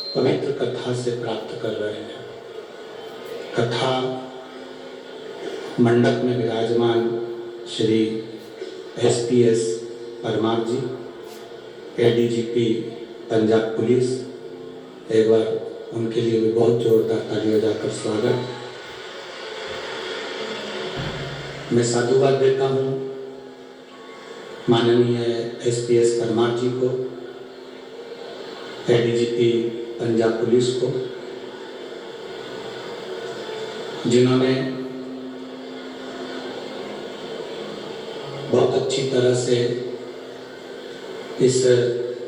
पवित्र कथा से प्राप्त कर रहे हैं। कथा मंडप में विराजमान श्री SPS परमार जी, ADGP पंजाब पुलिस, एक बार उनके लिए भी बहुत जोरदार ताली बजाकर स्वागत। मैं साधुवाद देता हूँ माननीय SPS परमार जी को, ADGP पंजाब पुलिस को, जिन्होंने बहुत अच्छी तरह से इस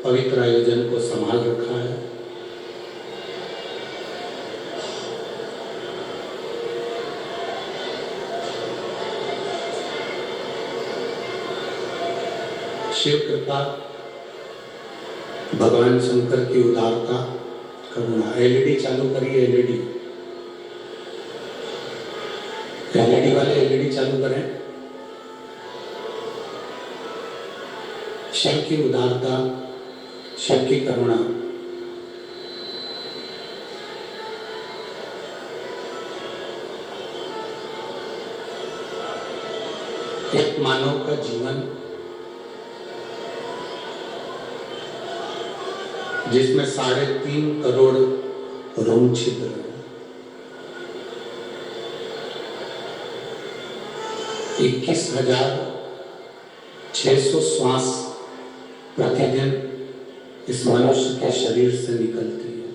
पवित्र आयोजन को संभाल रखा है। शिव कृपा, भगवान शंकर की उदारता, करुणा। LED चालू करिए, LED वाले LED चालू करें। शिव की उदारता, शिव की करुणा, एक मानव का जीवन जिसमें 3.5 करोड़ रोम छिद्र है, 21,600 श्वास प्रतिदिन इस मनुष्य के शरीर से निकलती है।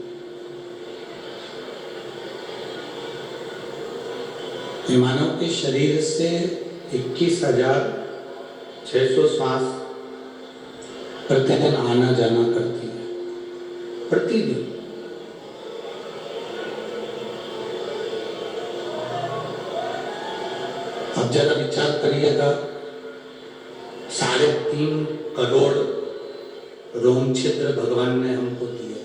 ये मानव के शरीर से 21,600 श्वास प्रतिदिन आना जाना करती है, प्रतिदिन। अब जरा विचार करिएगा, 3.5 करोड़ रोम छिद्र भगवान ने हमको दिए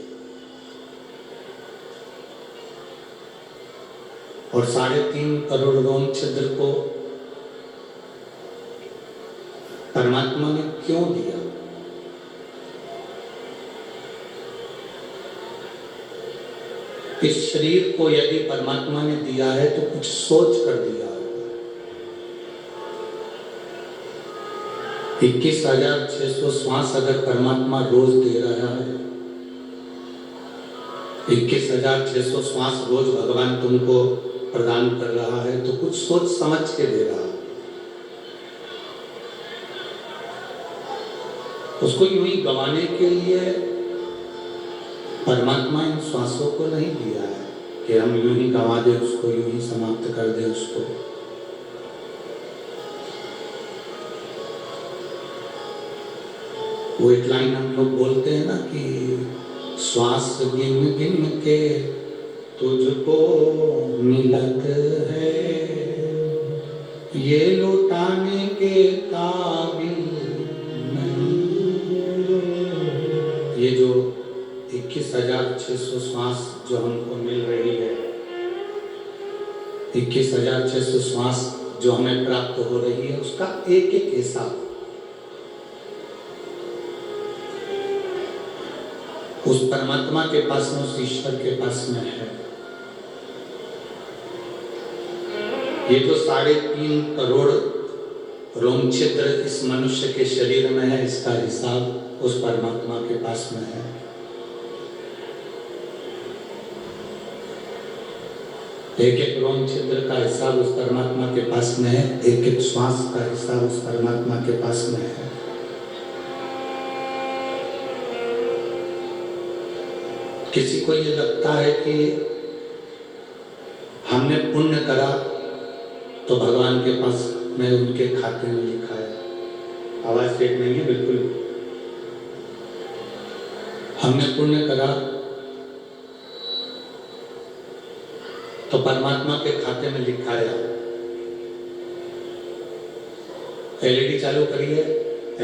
और 3.5 करोड़ रोम छिद्र को परमात्मा ने क्यों दिया? इस शरीर को यदि परमात्मा ने दिया है तो कुछ सोच कर दिया होगा। 21,600 श्वास अगर परमात्मा रोज दे रहा है, 21,600 श्वास रोज भगवान तुमको प्रदान कर रहा है, तो कुछ सोच समझ के दे रहा है। उसको यूं ही गंवाने के लिए परमात्मा इन श्वासों को नहीं दिया है कि हम यूं ही गंवा दे उसको, यूं ही समाप्त कर दे उसको। वो एक लाइन हम लोग बोलते हैं ना कि श्वास गिन गिन के तुझको मिलत है, ये लौटाने के काबिल नहीं। ये जो 21,600 श्वास जो हमको मिल रही है, 21,600 श्वास जो हमें प्राप्त हो रही है, उसका एक एक हिसाब उस परमात्मा के पास में, उस ईश्वर के पास में है। ये जो 3.5 करोड़ रोम छिद्र इस मनुष्य के शरीर में है, इसका हिसाब उस परमात्मा के पास में है। एक एक रोम छिद्र का हिसाब उस परमात्मा के पास में है, एक एक श्वास का हिसाब उस परमात्मा के पास में है। किसी को ये लगता है कि हमने पुण्य करा तो भगवान के पास में, उनके खाते में लिखा है। आवाज ठीक नहीं है बिल्कुल। हमने पुण्य करा तो परमात्मा के खाते में लिखा है। LED चालू करिए,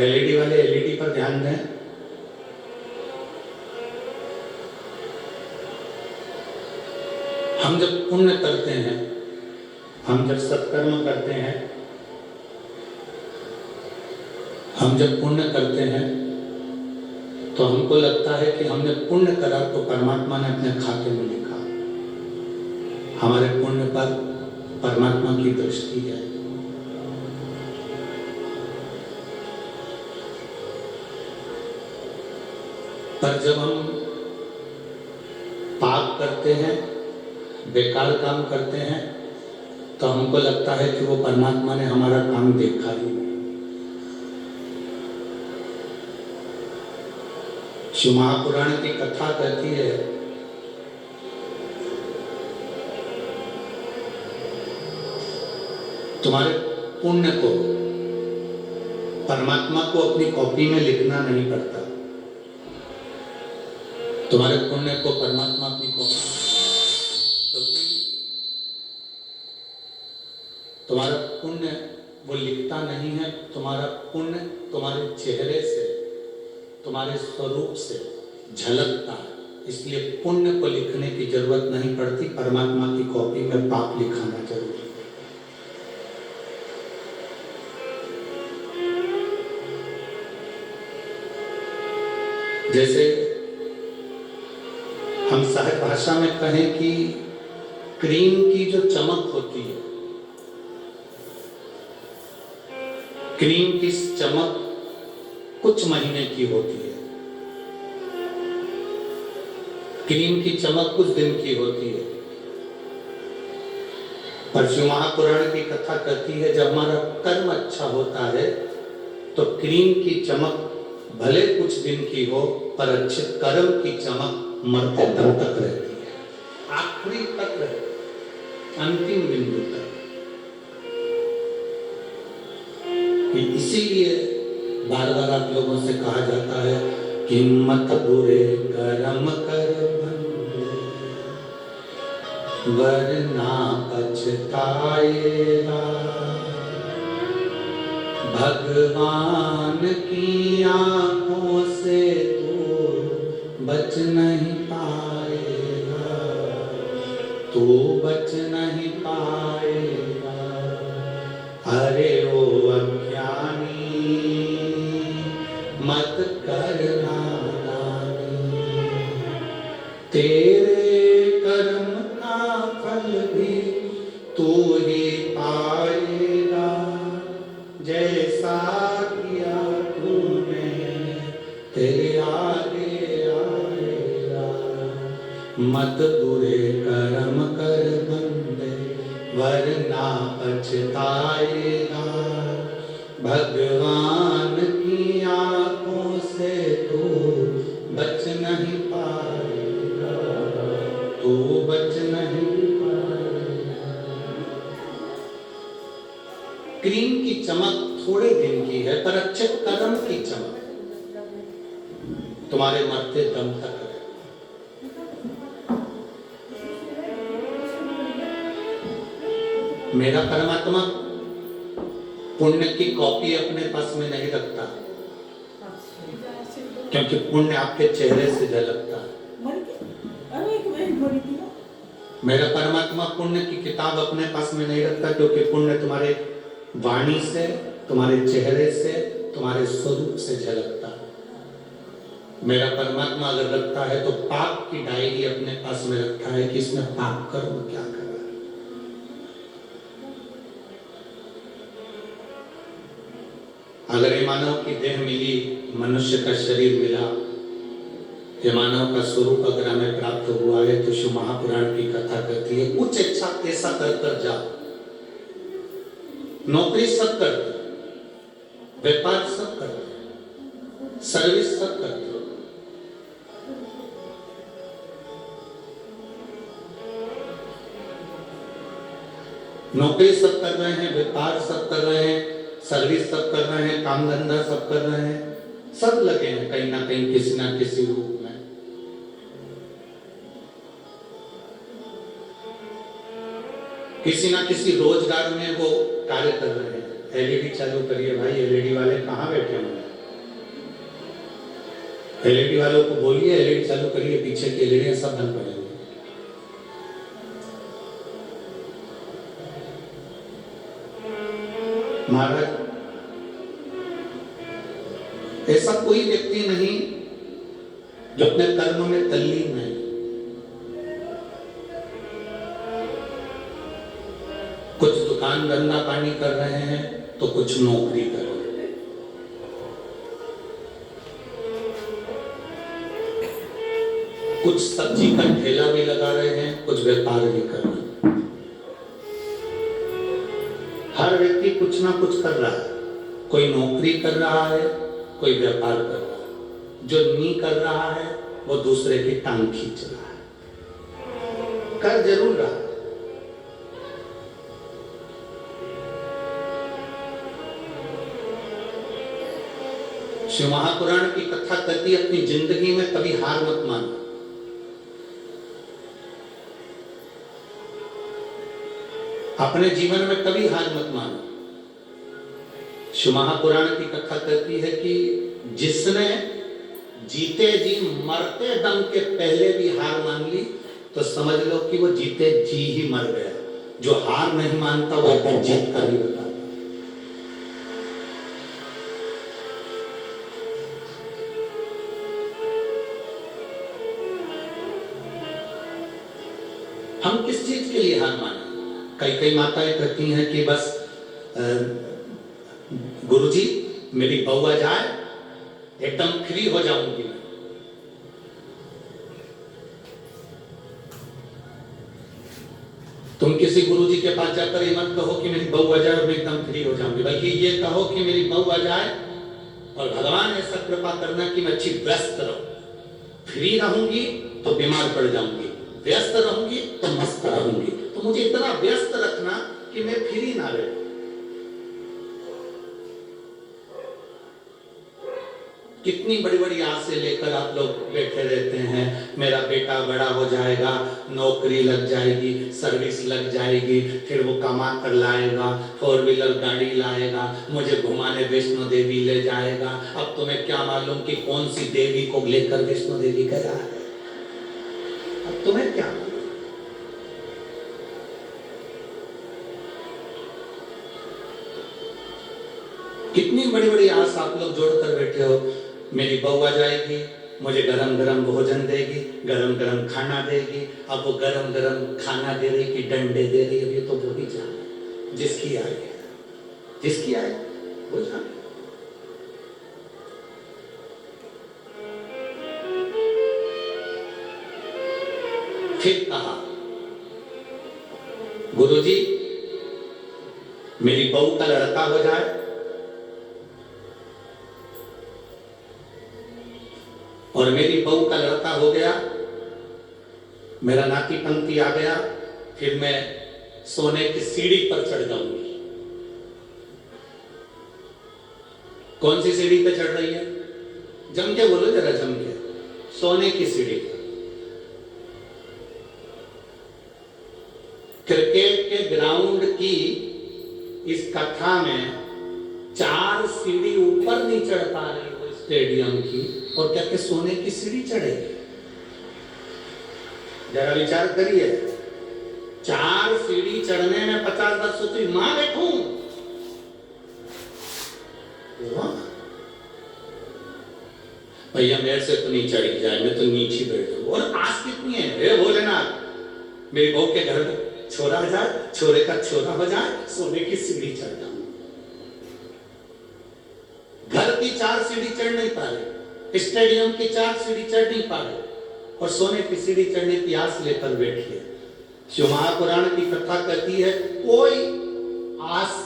LED वाले LED पर ध्यान दें। हम जब पुण्य करते हैं, हम जब सत्कर्म करते हैं, हम जब पुण्य करते हैं तो हमको लगता है कि हमने पुण्य करा तो परमात्मा ने अपने खाते में लिखा। हमारे पुण्य पर परमात्मा की दृष्टि है। पर जब हम पाप करते हैं, बेकार काम करते हैं, तो हमको लगता है कि वो परमात्मा ने हमारा काम देखा ही नहीं। शिव महापुराण की कथा कहती है तुम्हारे पुण्य को परमात्मा को अपनी कॉपी में लिखना नहीं पड़ता। तुम्हारे पुण्य को परमात्मा अपनी कॉपी तुम्हारा पुण्य वो लिखता नहीं है। तुम्हारा पुण्य तुम्हारे चेहरे से, तुम्हारे स्वरूप से झलकता है। इसलिए पुण्य को लिखने की जरूरत नहीं पड़ती, परमात्मा की कॉपी में पाप लिखाना जरूरी है। जैसे हम सहज भाषा में कहें कि क्रीम की जो चमक होती है, क्रीम की चमक कुछ महीने की होती है, क्रीम की चमक कुछ दिन की होती है। पर शिव महापुराण की कथा कहती है जब हमारा कर्म अच्छा होता है तो क्रीम की चमक भले कुछ दिन की हो, पर अच्छे कर्म की चमक मरते दम तक रहती है, आखिरी तक रहती है, अंतिम बिंदु तक। इसीलिए बार बार आप लोगों से कहा जाता है कि मत बुरे कर्म कर बंदे, वरना पछताएगा। भगवान की आंखों से तू बच नहीं पाएगा, तू बच नहीं पाएगा। अरे ओ अज्ञानी मत करना नानी, तेरे कर्म का फल भी तू ही पाएगा। जैसा किया तूने तेरे आगे आएगा। मत बुरे कर्म कर बंदे, वरना पछताएगा। भगवान की आंखों से तू बच नहीं पाएगा, तू बच नहीं पाएगा। क्रीम की चमक थोड़े दिन की है, पर अच्छे कर्म की चमक तुम्हारे मरते दम तक है। मेरा परमात्मा पुण्य की कॉपी अपने पास में नहीं रखता, क्योंकि पुण्य आपके चेहरे से झलकता है। मेरा परमात्मा पुण्य की किताब अपने पास में नहीं रखता, क्योंकि पुण्य तुम्हारे वाणी से, तुम्हारे चेहरे से, तुम्हारे स्वरूप से झलकता है। मेरा परमात्मा अगर रखता है तो पाप की डायरी अपने पास में रखता है कि इसमें पाप कर्म क्या कर रहा है। अगर ये मानव की देह मिली, मनुष्य का शरीर मिला, ये मानव का स्वरूप अगर हमें प्राप्त हुआ है, तो शिव महापुराण की कथा कहती है कुछ अच्छा ऐसा कर जा। नौकरी सब करते, व्यापार सब करते, सर्विस सब करते, नौकरी सब कर रहे हैं, व्यापार सब कर रहे हैं, सर्विस सब कर रहे हैं, काम धंधा सब कर रहे हैं, सब लगे हैं कहीं ना कहीं किसी ना किसी रूप में। किसी ना किसी रोजगार में वो कार्य कर रहे हैं। एलईडी चालू करिए भाई, एलईडी वाले कहाँ बैठे हुए हैं? एलईडी वालों को बोलिए एलईडी चालू करिए, पीछे की एलईडी सब बंद पड़े हुए। महाराज, ऐसा कोई व्यक्ति नहीं जो अपने कर्म में तल्लीन है। कुछ दुकान धंधा पानी कर रहे हैं तो कुछ नौकरी कर रहे हैं। कुछ सब्जी का ठेला भी लगा रहे हैं, कुछ व्यापार भी कर रहे हैं। हर व्यक्ति कुछ ना कुछ कर रहा है। कोई नौकरी कर रहा है, कोई व्यापार कर रहा है। जो नहीं कर रहा है वो दूसरे की टांग खींच रहा है। कर जरूर रहा है। शिव महापुराण की कथा कहती है, अपनी जिंदगी में कभी हार मत मानो। अपने जीवन में कभी हार मत मानो। शिव महापुराण की कथा कहती है कि जिसने जीते जी मरते दम के पहले भी हार मान ली तो समझ लो कि वो जीते जी ही मर गया। जो हार नहीं मानता वो अपनी जीत कर ही बताता। हम किस चीज के लिए हार माने? कई माताएं कहती हैं कि बस गुरुजी मेरी बहू आ जाए एकदम फ्री हो जाऊंगी मैं। तुम किसी गुरुजी के पास जाकर ये मत कहो कि मेरी बहू आ जाए और मैं एकदम फ्री हो जाऊंगी, बल्कि ये कहो कि मेरी बहू आ जाए और भगवान ऐसा कृपा करना कि मैं अच्छी व्यस्त रहूं। फ्री रहूंगी तो बीमार पड़ जाऊंगी, व्यस्त रहूंगी तो मस्त रहूंगी। तो मुझे इतना व्यस्त रखना कि मैं फ्री ना रहूं। कितनी बड़ी बड़ी आस से लेकर आप लोग बैठे रहते हैं। मेरा बेटा बड़ा हो जाएगा, नौकरी लग जाएगी, सर्विस लग जाएगी, फिर वो कमा कर लाएगा, 4 व्हीलर गाड़ी लाएगा, मुझे घुमाने वैष्णो देवी ले जाएगा। अब तुम्हें क्या मालूम कि कौन सी देवी को लेकर वैष्णो देवी गया है? अब तुम्हें क्या मालूम? कितनी बड़ी बड़ी आस आप लोग जोड़कर बैठे हो। मेरी बहू आ जाएगी, मुझे गरम गरम भोजन देगी, गरम गरम खाना देगी। अब वो गरम गरम खाना दे रही कि डंडे दे रही, अब ये तो वो ही जाने जिसकी आए, जिसकी आए वो जाने। फिर कहा, गुरुजी मेरी बहू का लड़का हो जाए और मेरी बहू का लड़का हो गया, मेरा नाती पंक्ति आ गया, फिर मैं सोने की सीढ़ी पर चढ़ जाऊंगी। कौन सी सीढ़ी पे चढ़ रही है? जम के बोलो जरा, जम के। सोने की सीढ़ी पर। क्रिकेट के ग्राउंड की इस कथा में 4 सीढ़ी ऊपर नहीं चढ़ पा रही वो स्टेडियम की, और क्या के सोने की सीढ़ी चढ़ेगी? जरा विचार करिए। 4 सीढ़ी चढ़ने में 50 बार सोची, मां बैठूं, भैया मेरे से तो नहीं चढ़ी जाए, मैं तो नीचे बैठू। और आस कितनी है, हे भोलेनाथ मेरी बहू के घर में छोरा हो जाए, छोरे का छोरा हो जाए, सोने की सीढ़ी चढ़ जाऊं। घर की 4 सीढ़ी चढ़ नहीं पा रहे, स्टेडियम की 4 सीढ़ी चढ़ नहीं पा रहे, और सोने की सीढ़ी चढ़ने की आस लेकर बैठिए। शिव महापुराण की कथा कहती है, कोई आस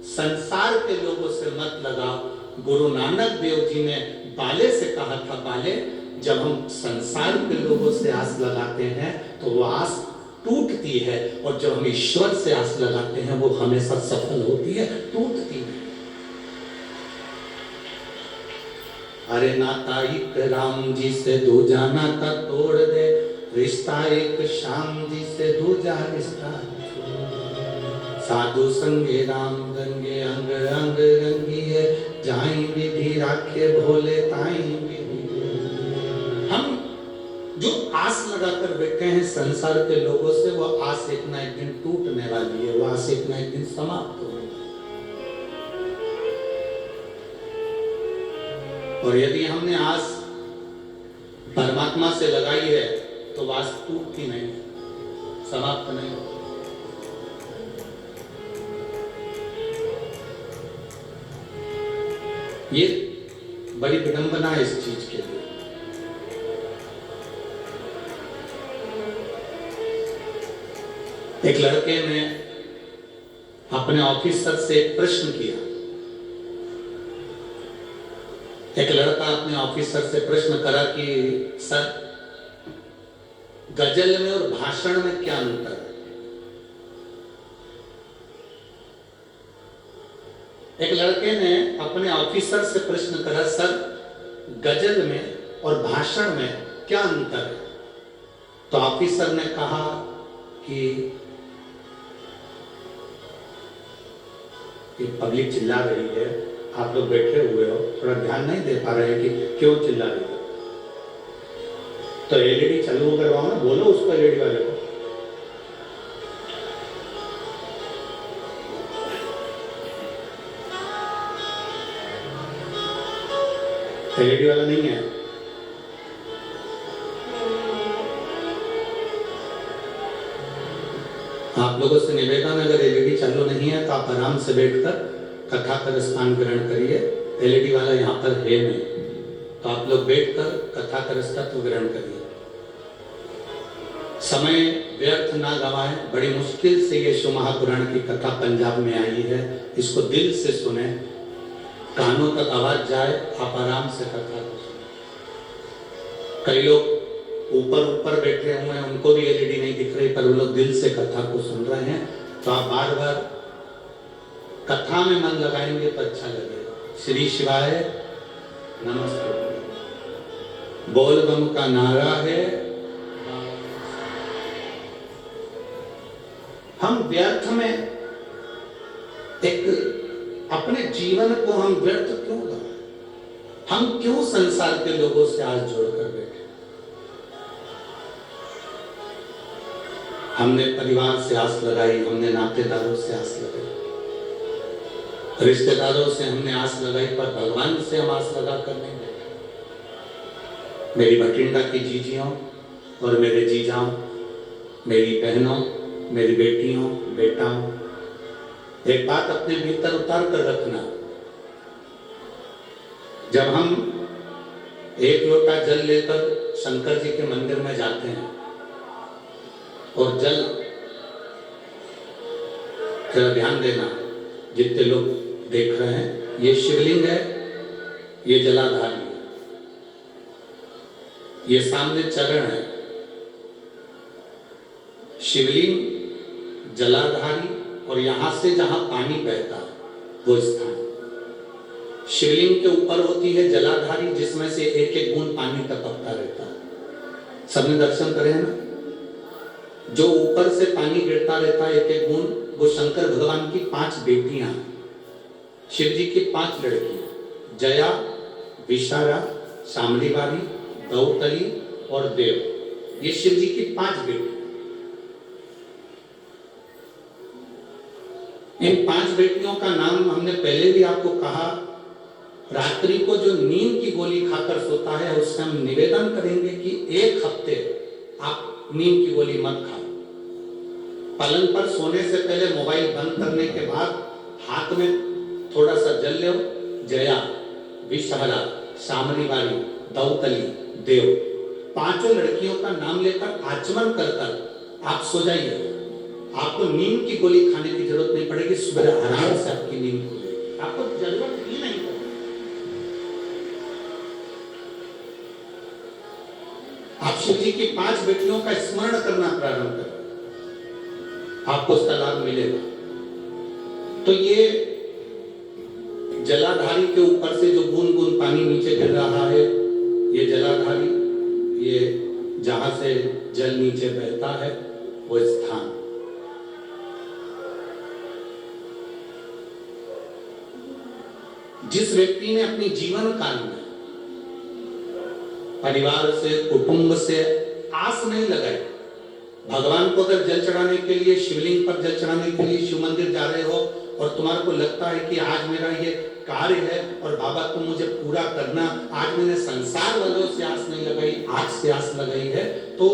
संसार के लोगों से मत लगाओ। गुरु नानक देव जी ने बाले से कहा था, बाले जब हम संसार के लोगों से आस लगाते हैं तो वो आस टूटती है, और जब हम ईश्वर से आस लगाते हैं वो हमेशा सफल होती है, टूटती है। अरे नाता एक राम जी से दूजा नाता तोड़ दे, रिश्ता एक श्याम जी से दूजा रिश्ता। साधु संगे राम रंगे अंग अंग रंगी है, जाई विधि राखे भोले ताई विधि। हम जो आस लगाकर बैठे हैं संसार के लोगों से, वो आस एक ना एक दिन टूटने वाली है, वो आस एक ना एक दिन समाप्त होगी। और यदि हमने आस परमात्मा से लगाई है तो वास्तु की नहीं, समाप्त नहीं हो। ये बड़ी विडंबना है इस चीज के लिए। एक लड़के ने अपने ऑफिसर से एक प्रश्न किया। एक लड़का अपने ऑफिसर से प्रश्न करा कि सर, गजल में और भाषण में क्या अंतर है? एक लड़के ने अपने ऑफिसर से प्रश्न करा, सर गजल में और भाषण में क्या अंतर है? तो ऑफिसर ने कहा कि पब्लिक चिल्ला रही है, आप लोग बैठे हुए हो, थोड़ा ध्यान नहीं दे पा रहे हैं कि क्यों चिल्ला रही है, तो एलईडी चालू करवाओ ना, बोलो उसको, एलईडी वाले को। एलईडी वाला नहीं है। आप लोगों से निवेदन, अगर एलईडी चालू नहीं है तो आप आराम से बैठकर कथा कर स्थान ग्रहण करिए। एलईडी वाला यहाँ पर है नहीं, तो आप लोग बैठकर कथा कर तत्व ग्रहण करिए। समय व्यर्थ ना गवाएं। बड़ी मुश्किल से ये शिव महापुराण की कथा पंजाब में आई है, इसको दिल से सुने, कानों तक आवाज जाए, आप आराम से कथा को सुने। कई लोग ऊपर बैठे हुए हैं, उनको भी एलईडी नहीं दिख रही, पर वो लोग दिल से कथा को सुन रहे हैं, तो आप बार बार कथा में मन लगाएंगे तो अच्छा लगेगा। श्री शिवाय नमस्ते। बोल बम का नारा है। हम व्यर्थ में एक अपने जीवन को हम व्यर्थ क्यों लगाएं? हम क्यों संसार के लोगों से आज जोड़कर बैठे? हमने परिवार से आस लगाई, हमने नातेदारों से आस लगाई, रिश्तेदारों से हमने आस लगाई, पर भगवान से हम आस लगा कर नहीं बैठे। मेरी भटिंडा की जीजियों और मेरे जीजाओं, मेरी बहनों, मेरी बेटियों, बेटाओं, एक बात अपने भीतर उतार कर रखना। जब हम एक लोटा जल लेकर शंकर जी के मंदिर में जाते हैं और जल, जरा ध्यान देना, जितने लोग देख रहे हैं, ये शिवलिंग है, ये जलाधारी है, ये सामने चरण है। शिवलिंग, जलाधारी, और यहां से जहां पानी बहता है वो स्थान। शिवलिंग के ऊपर होती है जलाधारी, जिसमें से एक एक बूंद पानी टपकता रहता है। सबने दर्शन करे हैं ना? जो ऊपर से पानी गिरता रहता है एक एक बूंद, वो शंकर भगवान की 5 बेटियां हैं, शिव जी की 5 लड़कियां, जया, विशारा, शामलीवारी, दौतली और देव। ये शिव जी की 5 बेटियां। इन 5 बेटियों का नाम हमने पहले भी आपको कहा। रात्रि को जो नींद की गोली खाकर सोता है, उससे हम निवेदन करेंगे कि 1 हफ्ते आप नींद की गोली मत खाओ। पलंग पर सोने से पहले मोबाइल बंद करने के बाद हाथ में थोड़ा सा जल लो। जया, विषहरा, शामलीवारी, दौतली, देव, 5 लड़कियों का नाम लेकर आचमन कर कर आप सो जाइए। आपको नींद की गोली खाने की जरूरत नहीं पड़ेगी। सुबह आराम से आपकी नींद खुलेगी, आपको जरूरत ही नहीं पड़ेगी। आप शिव जी की 5 बेटियों का स्मरण करना प्रारंभ करें, आपको उसका लाभ मिलेगा। तो ये जलाधारी के ऊपर से जो बूंद बूंद पानी नीचे गिर रहा है, ये जलाधारी, ये जहां से जल नीचे बहता है वो स्थान। जिस व्यक्ति ने अपनी जीवन काल में परिवार से, कुटुंब से आस नहीं लगाई, भगवान को अगर जल चढ़ाने के लिए, शिवलिंग पर जल चढ़ाने के लिए शिव मंदिर जा रहे हो और तुम्हारे को लगता है कि आज मेरा ये कार्य है और बाबा तुम मुझे पूरा करना। आज मैंने संसार वालों से आस नहीं लगाई, आज से आस लगाई है। तो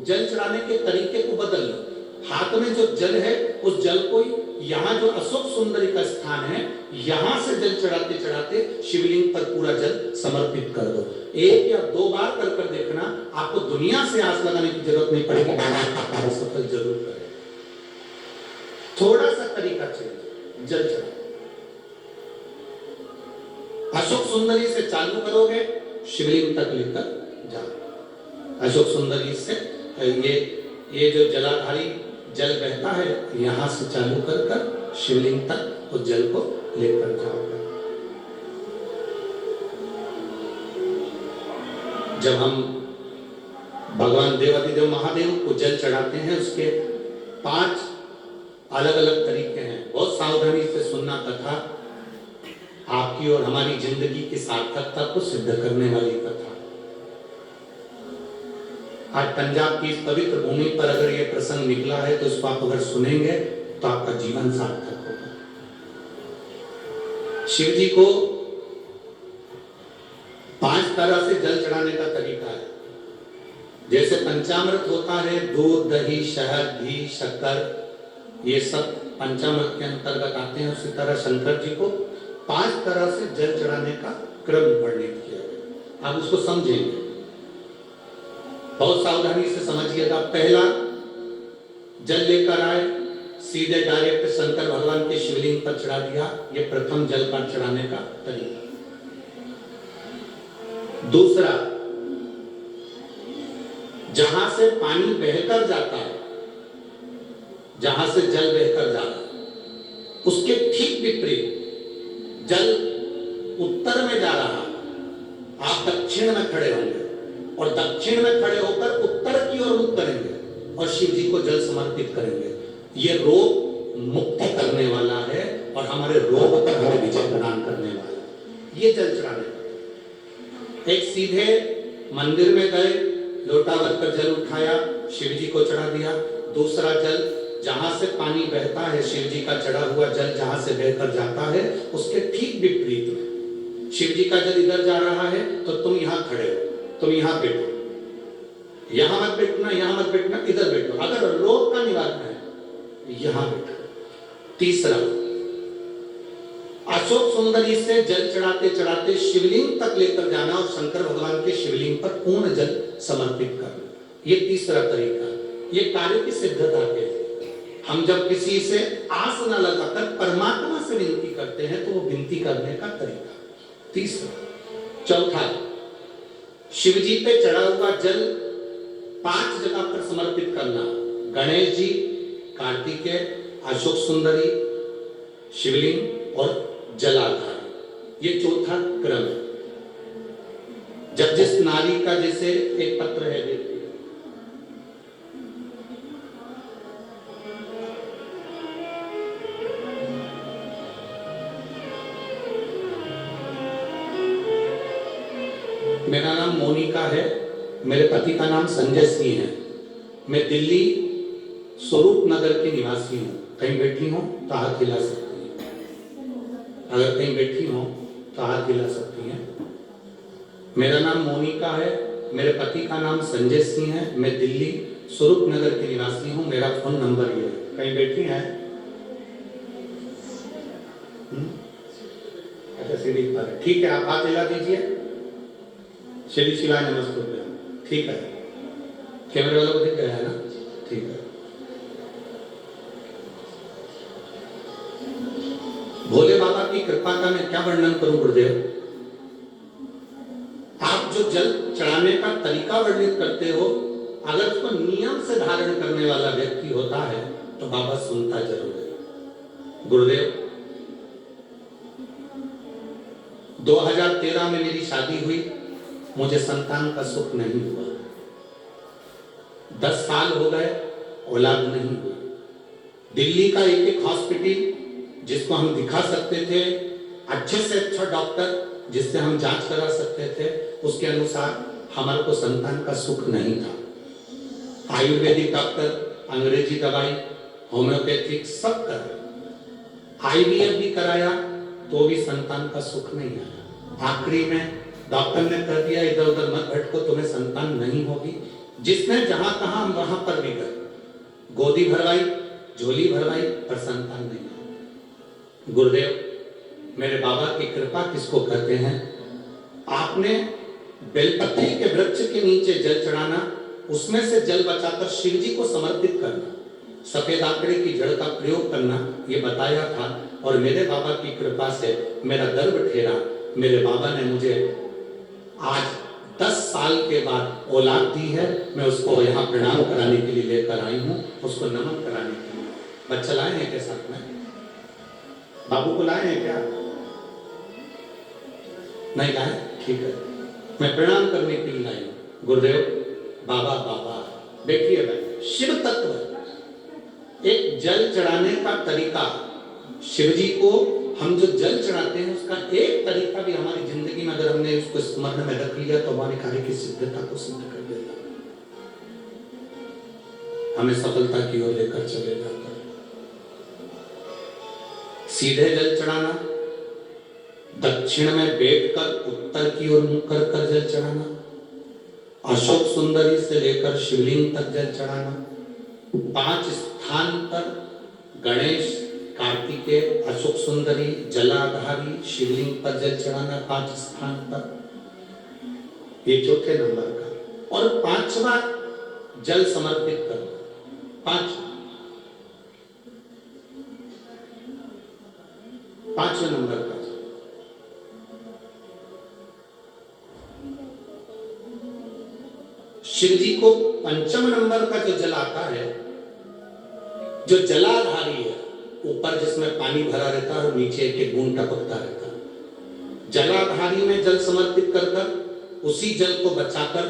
जल चढ़ाने के तरीके को बदल लो। हाथ में जो जल है उस जल को यहाँ जो अशोक सुंदरी का स्थान है, यहां से जल चढ़ाते चढ़ाते शिवलिंग पर पूरा जल समर्पित कर दो। 1 या 2 बार कर देखना, आपको दुनिया से आस लगाने की जरूरत नहीं पड़ेगी, बाबा सफल जरूर करें। थोड़ा सा तरीका चेंज, जल चढ़ा अशोक सुंदरी से चालू करोगे, शिवलिंग तक लेकर जाओ। अशोक सुंदरी से ये जो जलाधारी जल बहता है, यहां से चालू कर शिवलिंग तक उस जल को लेकर जाओगे। जब हम भगवान देवाधिदेव महादेव को जल चढ़ाते हैं, उसके 5 अलग अलग तरीके हैं। बहुत सावधानी से सुनना कथा, आपकी और हमारी जिंदगी की सार्थकता को सिद्ध करने वाली कथा। आज पंजाब की इस पवित्र भूमि पर अगर ये प्रसंग निकला है तो इसको आप अगर सुनेंगे तो आपका जीवन सार्थक होगा। शिव जी को 5 तरह से जल चढ़ाने का तरीका है। जैसे पंचामृत होता है, दूध, दही, शहद, घी, शक्कर, ये सब पंचामृत के अंतर्गत आते हैं। उसी तरह शंकर जी को 5 तरह से जल चढ़ाने का क्रम वर्णित किया गया। आप उसको समझेंगे, बहुत सावधानी से समझिएगा। पहला, जल लेकर आए, सीधे डायरेक्ट शंकर भगवान के शिवलिंग पर चढ़ा दिया। ये प्रथम जल का चढ़ाने का तरीका। दूसरा, जहां से पानी बहकर जाता है, जहां से जल बहकर जाता है, उसके ठीक विपरीत जल उत्तर में जा रहा, आप दक्षिण में खड़े होंगे और दक्षिण में खड़े होकर उत्तर की ओर मुख करेंगे और शिव जी को जल समर्पित करेंगे। ये रोग मुक्त करने वाला है और हमारे रोग पर हमें विजय प्रदान करने वाला है। ये जल चढ़ाने का। एक सीधे मंदिर में गए, लोटा भरकर जल उठाया, शिव जी को चढ़ा दिया। दूसरा जल, जहां से पानी बहता है, शिव जी का चढ़ा हुआ जल जहां से बहकर जाता है, उसके ठीक विपरीत में शिव जी का जल इधर जा रहा है तो तुम यहां खड़े हो, तुम यहां बैठो, यहां मत बैठना, यहां मत बैठना, इधर बैठो। अगर रोग का निवारण है, यहां बैठो। तीसरा, अशोक सुंदरी से जल चढ़ाते चढ़ाते शिवलिंग तक लेकर जाना और शंकर भगवान के शिवलिंग पर पूर्ण जल समर्पित करना। ये तीसरा तरीका। ये कार्य की सिद्धता के। हम जब किसी से आस न लगाकर परमात्मा से विनती करते हैं तो वो विनती करने का तरीका। तीसरा। चौथा, शिव जी पे चढ़ा हुआ जल 5 जगह पर समर्पित करना। गणेश जी, कार्तिकेय, अशोक सुंदरी, शिवलिंग और जलाधार। ये चौथा क्रम है। जब जिस नारी का जैसे एक पत्र है, देखिए, मेरा नाम मोनिका है, मेरे पति का नाम संजय सिंह है। मैं दिल्ली स्वरूप नगर की निवासी हूँ। कहीं बैठी हूँ तो हाथ हिला सकती हैं। अगर कहीं बैठी हूँ तो हाथ हिला सकती हैं। मेरा नाम मोनिका है, मेरे पति का नाम संजय सिंह है। मैं दिल्ली स्वरूप नगर की निवासी हूँ। मेरा फोन नंबर ये है। कहीं बैठी हैं? अच्छा, सीढ़ी पर। ठीक है, आप हाथ हिला दीजिए। श्री शिवाय नमस्ते। ठीक है, कैमरे वालों को दिख गया है ना? ठीक है। भोले बाबा की कृपा का मैं क्या वर्णन करूं गुरुदेव। आप जो जल चढ़ाने का तरीका वर्णित करते हो, अगर उसको नियम से धारण करने वाला व्यक्ति होता है तो बाबा सुनता जरूर है। गुरुदेव, 2013 में मेरी शादी हुई, मुझे संतान का सुख नहीं हुआ। 10 साल हो गए, औलाद नहीं हुई। दिल्ली का एक हॉस्पिटल जिसको हम दिखा सकते थे, अच्छे से अच्छा डॉक्टर जिससे हम जांच करा सकते थे, उसके अनुसार हमारे को संतान का सुख नहीं था। आयुर्वेदिक डॉक्टर, अंग्रेजी दवाई, होम्योपैथिक सब कराया, IVF भी कराया। तो भी संतान का सुख नहीं आया। आखिरी में डॉक्टर ने कह दिया इधर उधर मत भटको, तुम्हें संतान नहीं होगी। जिसने जहां कहा वहां पर भी गए, गोदी भरवाई, झोली भरवाई, पर संतान नहीं आई। गुरुदेव मेरे बाबा की कृपा किसको कहते हैं? आपने बेलपत्री के वृक्ष के नीचे जल चढ़ाना, उसमें से जल बचाकर शिव जी को समर्पित करना, सफेद आंकड़े की जड़ का प्रयोग करना, ये बताया था। और मेरे बाबा की कृपा से मेरा गर्भ ठेरा, मेरे बाबा ने मुझे आज 10 साल के बाद औलाद दी है। मैं उसको यहाँ प्रणाम कराने के लिए लेकर आई हूँ, उसको नमन कराने के लिए। बच्चा लाए हैं क्या साथ में? बाबू को लाए हैं क्या? नहीं लाए? ठीक है, मैं प्रणाम करने के लिए लाई हूँ। गुरुदेव बाबा बाबा बैठिए बैठिए। शिव तत्व, एक जल चढ़ाने का तरीका, शिव जी को हम जो जल चढ़ाते हैं उसका एक तरीका भी हमारी जिंदगी में अगर हमने उसको स्मरण में रख लिया तो हमारे कार्य की सिद्धता को सिद्ध कर देगा, हमें सफलता की ओर लेकर चलेगा। सीधे जल चढ़ाना, दक्षिण में बैठकर उत्तर की ओर मुख कर कर जल चढ़ाना, अशोक सुंदरी से लेकर शिवलिंग तक जल चढ़ाना, 5 स्थान पर गणेश, कार्तिकेय, अशोक सुंदरी, जलाधारी, शिवलिंग पर जल चढ़ाना 5 स्थान पर। ये चौथे नंबर का। और 5वां जल समर्पित करना, 5वें नंबर का। शिव जी को 5वें नंबर का जो जल आता है, जो जलाधारी है, ऊपर जिसमें पानी भरा रहता है और नीचे एक बूंद टपकता रहता है, जलाधारी में जल समर्पित कर कर उसी जल को बचाकर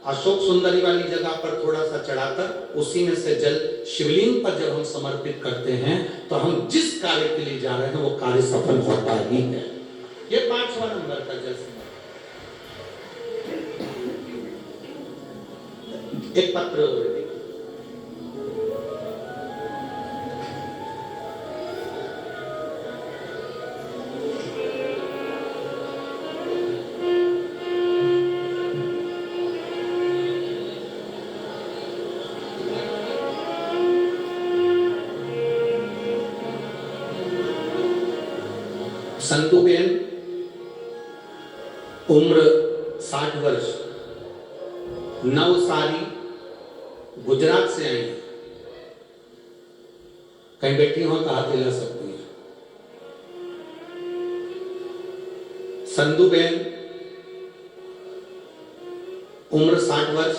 अशोक सुंदरी वाली जगह पर थोड़ा सा चढ़ाकर उसी में से जल शिवलिंग पर जब हम समर्पित करते हैं तो हम जिस कार्य के लिए जा रहे हैं वो कार्य सफल होता ही है। ये 5वां नंबर का जल समर्पित। एक पत्र संतुबेन, उम्र 60 वर्ष, नवसारी, गुजरात से आई। कहीं बैठी हो तो हाथ हिला सकती है। संधुबेन, उम्र 60 वर्ष,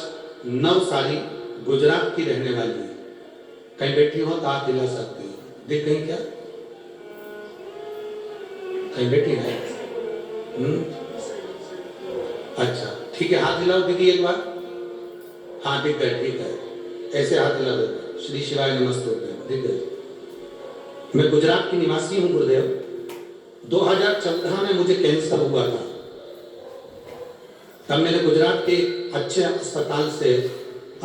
नवसारी, गुजरात की रहने वाली है। कहीं बैठी हो तो हाथ हिला सकती है। देख कहीं क्या कहीं बैठी है? अच्छा ठीक है, हाथ हिलाओ दीदी एक बार। हाँ ठीक है ठीक है, ऐसे हाथ हिला दो। श्री शिवाय नमस्ते। ठीक है, मैं गुजरात की निवासी हूँ गुरुदेव। 2014 में मुझे कैंसर हुआ था। तब मैंने गुजरात के अच्छे अस्पताल से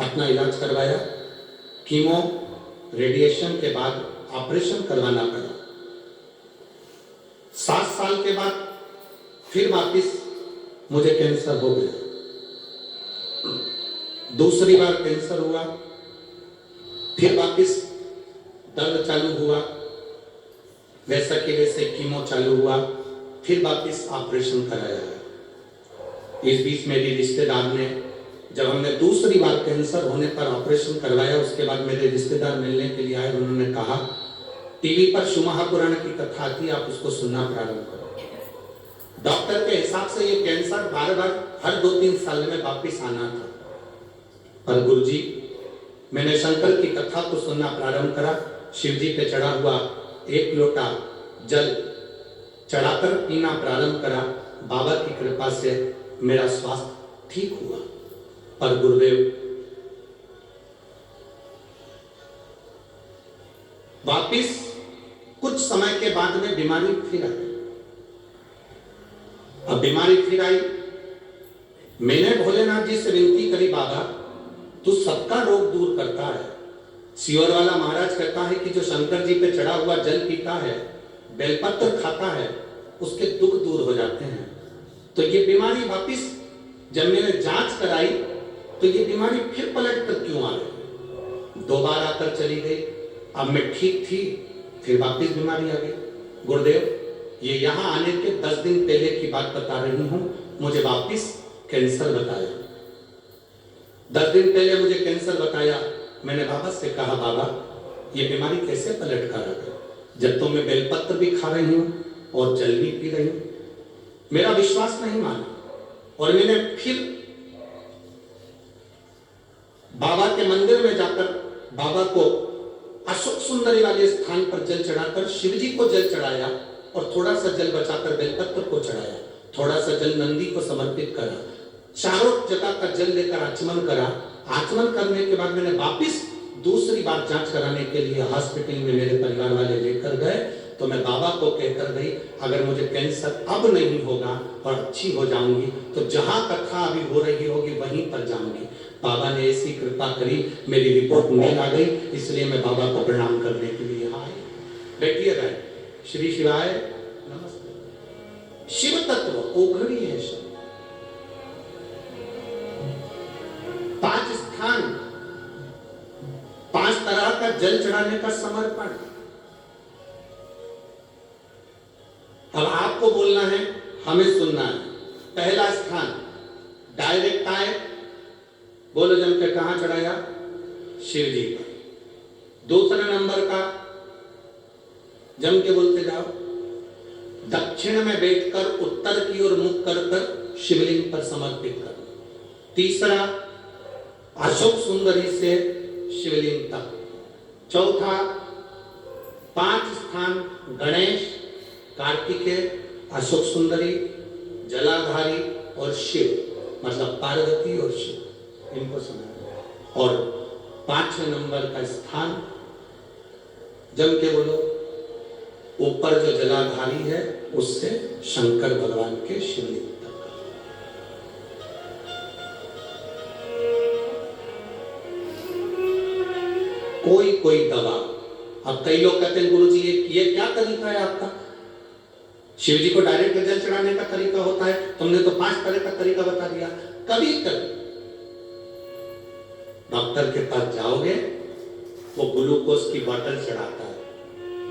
अपना इलाज करवाया। कीमो रेडिएशन के बाद ऑपरेशन करवाना पड़ा। 7 साल के बाद फिर वापिस मुझे कैंसर हो गया। दूसरी बार कैंसर हुआ, फिर वापिस दर्द चालू हुआ, वैसा के वैसे कीमो चालू हुआ, फिर वापिस ऑपरेशन कराया। इस बीच मेरी रिश्तेदार ने, जब हमने दूसरी बार कैंसर होने पर ऑपरेशन करवाया, उसके बाद मेरे रिश्तेदार मिलने के लिए आए। उन्होंने कहा टीवी पर शिव महापुराण की कथा आती है, आप उसको सुनना प्रारंभ करो। डॉक्टर के हिसाब से ये कैंसर बार बार हर 2-3 साल में वापिस आना था। पर गुरुजी, मैंने शंकर की कथा को सुनना प्रारंभ करा। शिव जी पे चढ़ा हुआ 1 लोटा जल चढ़ाकर पीना प्रारंभ करा। बाबा की कृपा से मेरा स्वास्थ्य ठीक हुआ। पर गुरुदेव, वापिस कुछ समय के बाद में बीमारी फिर आई। अब बीमारी फिर आई, मैंने भोलेनाथ जी से विनती करी, बाबा तू सबका रोग दूर करता है। सियोर वाला महाराज कहता है कि जो शंकर जी पे चढ़ा हुआ जल पीता है, बेलपत्र खाता है, उसके दुख दूर हो जाते हैं। तो ये बीमारी वापिस जब मैंने जांच कराई तो ये बीमारी फिर पलट कर क्यों आ गई, 2 बार आकर चली गई। अब मैं ठीक थी, फिर वापिस बीमारी आ गई। गुरुदेव, ये यहाँ आने के 10 दिन पहले की बात बता रही हूँ, मुझे वापिस कैंसर बताया। 10 दिन पहले मुझे कैंसर बताया। मैंने बाबा से कहा, बाबा ये बीमारी कैसे पलट कर आ गई, जब तो मैं बेलपत्र भी खा रही हूँ और जल भी पी रही हूँ। मेरा विश्वास नहीं माना और मैंने फिर बाबा के मंदिर में जाकर बाबा को अशोक सुंदरी वाले स्थान पर जल चढ़ाकर शिव जी को जल चढ़ाया और थोड़ा सा जल बचाकर बेलपत्र को चढ़ाया, थोड़ा सा जल नंदी को समर्पित करा, चारों जगह का जल लेकर आचमन करा। आचमन करने के बाद मैंने वापिस दूसरी बार जांच कराने के लिए हॉस्पिटल में मेरे परिवार वाले लेकर गए। तो मैं बाबा को कहकर गई, अगर मुझे कैंसर अब नहीं होगा और अच्छी हो जाऊंगी तो जहां कथा अभी हो रही होगी वहीं पर जाऊंगी। बाबा ने ऐसी कृपा करी, मेरी रिपोर्ट मेल आ गई, इसलिए मैं बाबा को प्रणाम करने के लिए यहाँ आई। बैठिए रहे। श्री शिवाय नमस्ते। शिव तत्व ओघड़ी है शिव। 5 स्थान, 5 तरह का जल चढ़ाने का समर्पण। अब आपको बोलना है, हमें सुनना है। पहला स्थान डायरेक्ट आए, बोलो जम के कहां चढ़ाया, शिव जी पर। दूसरे नंबर का जम के बोलते जाओ, दक्षिण में बैठकर उत्तर की ओर मुख कर कर शिवलिंग पर समर्पित करना। तीसरा अशोक सुंदरी से शिवलिंग तक। चौथा 5 स्थान गणेश, कार्तिकेय, अशोक सुंदरी, जलाधारी और शिव, मतलब पार्वती और शिव, इनको समझना। और 5वें नंबर का स्थान जम के बोलो, ऊपर जो जलाधारी है उससे शंकर भगवान के शिवलिंग तक। कोई दवा। अब कई लोग कहते हैं गुरुजी ये क्या तरीका है आपका, शिव जी को डायरेक्ट जल चढ़ाने का तरीका होता है, तुमने तो 5 तरह का तरीका बता दिया। कभी कभी डॉक्टर के पास जाओगे, वो ग्लूकोज की बोतल चढ़ाता है,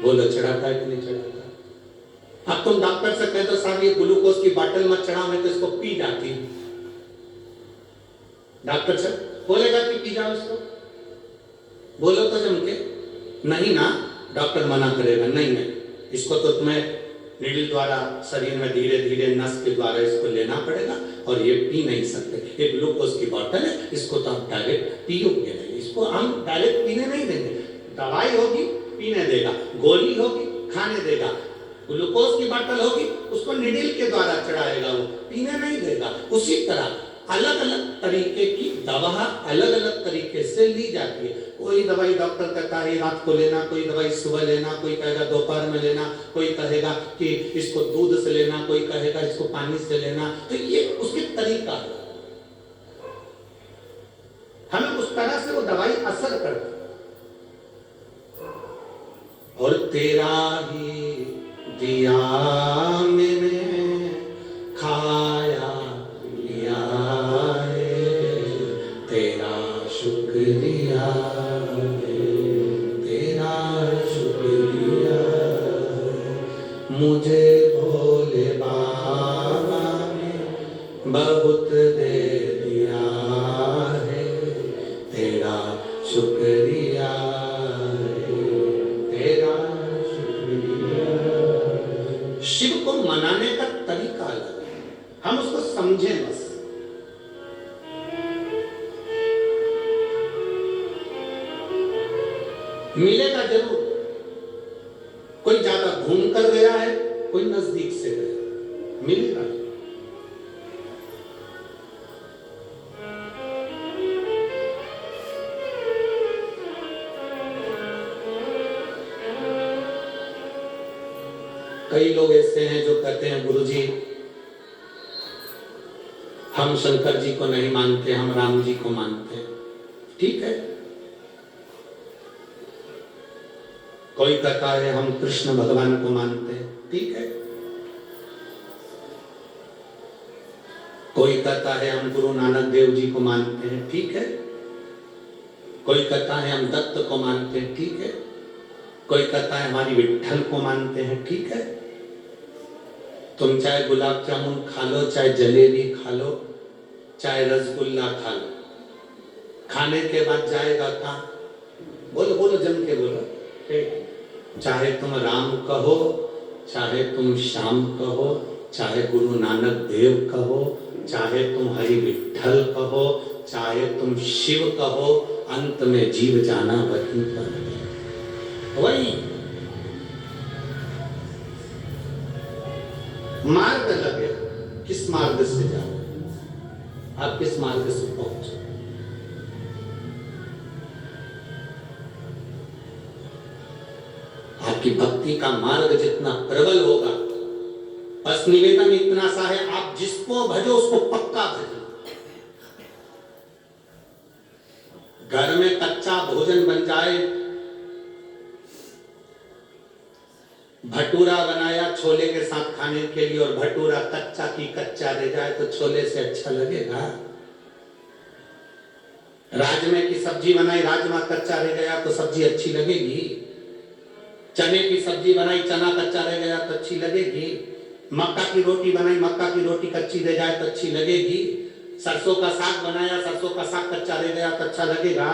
बोलो चढ़ाता है कि नहीं चढ़ाता है। अब तुम डॉक्टर से कहते हो साहब ये ग्लूकोज की बोतल मत चढ़ाओ, मैं तो इसको पी जाती हूं। डॉक्टर से बोलेगा कि पी जाओ इसको, बोलो तो जम के नहीं ना, डॉक्टर मना करेगा, नहीं इसको तो तुम्हें नीडल द्वारा शरीर में धीरे धीरे नस के द्वारा इसको लेना पड़ेगा और ये पी नहीं सकते, ये ग्लूकोज की बोतल है, इसको तो आप डायरेक्ट पियोगे नहीं, इसको हम डायरेक्ट पीने नहीं देंगे। दवाई होगी पीने देगा, गोली होगी खाने देगा, ग्लूकोज की बोतल होगी उसको नीडल के द्वारा चढ़ाएगा, वो पीने नहीं देगा। उसी तरह अलग अलग तरीके की दवा अलग अलग तरीके से ली जाती है। कोई दवाई डॉक्टर कहता है रात को लेना, कोई दवाई सुबह लेना, कोई कहेगा दोपहर में लेना, कोई कहेगा कि इसको दूध से लेना, कोई कहेगा इसको पानी से लेना। तो ये उसके तरीका है, हमें उस तरह से वो दवाई असर करती। और तेरा ही दिया मैंने खाया लिया है, तेरा शुक्रिया, तेरा शुक्रिया, मुझे भोले बाबा ने बहुत दे दिया है, तेरा शुक्रिया, तेरा शुक्रिया। शिव को मनाने का तरीका अलग है, हम उसको समझें बस। मिलेगा जरूर, कोई ज्यादा घूम कर गया है, कोई नजदीक से गया, मिलेगा। कई लोग ऐसे हैं जो कहते हैं गुरुजी हम शंकर जी को नहीं मानते, हम राम जी को मानते हैं। ठीक है, कोई कहता है हम कृष्ण भगवान को मानते हैं, ठीक है। कोई कहता है हम गुरु नानक देव जी को मानते हैं, ठीक है। कोई कहता है हम दत्त को मानते हैं, ठीक है। कोई कहता है हमारी विट्ठल को मानते हैं, ठीक है। तुम चाहे गुलाब जामुन खा लो, चाहे जलेबी खा लो, चाहे रसगुल्ला खा लो, खाने के बाद जाएगा कहाँ? बोलो बोलो, जम के बोलो। चाहे तुम राम कहो, चाहे तुम श्याम कहो, चाहे गुरु नानक देव कहो, चाहे तुम हरि विट्ठल कहो, चाहे तुम शिव कहो, अंत में जीव जाना वहीं पर है। वही मार्ग लगे, किस मार्ग से जाओ, आप किस मार्ग से पहुंचो। आपकी भक्ति का मार्ग जितना प्रबल होगा, बस निवेदन इतना सा है, आप जिसको भजो उसको पक्का भजो। घर में कच्चा भोजन बन जाए, भटूरा बनाया छोले के साथ खाने के लिए और भटूरा कच्चा की कच्चा रह जाए तो छोले से अच्छा लगेगा? राजमे की सब्जी बनाई, राजमा कच्चा रह गया तो सब्जी अच्छी लगेगी? चने की सब्जी बनाई, चना कच्चा रह गया तो अच्छी लगेगी? मक्का की रोटी बनाई, मक्का की रोटी कच्ची रह जाए तो अच्छी लगेगी? सरसों का साग बनाया, सरसों का साग कच्चा रह गया तो अच्छा लगेगा?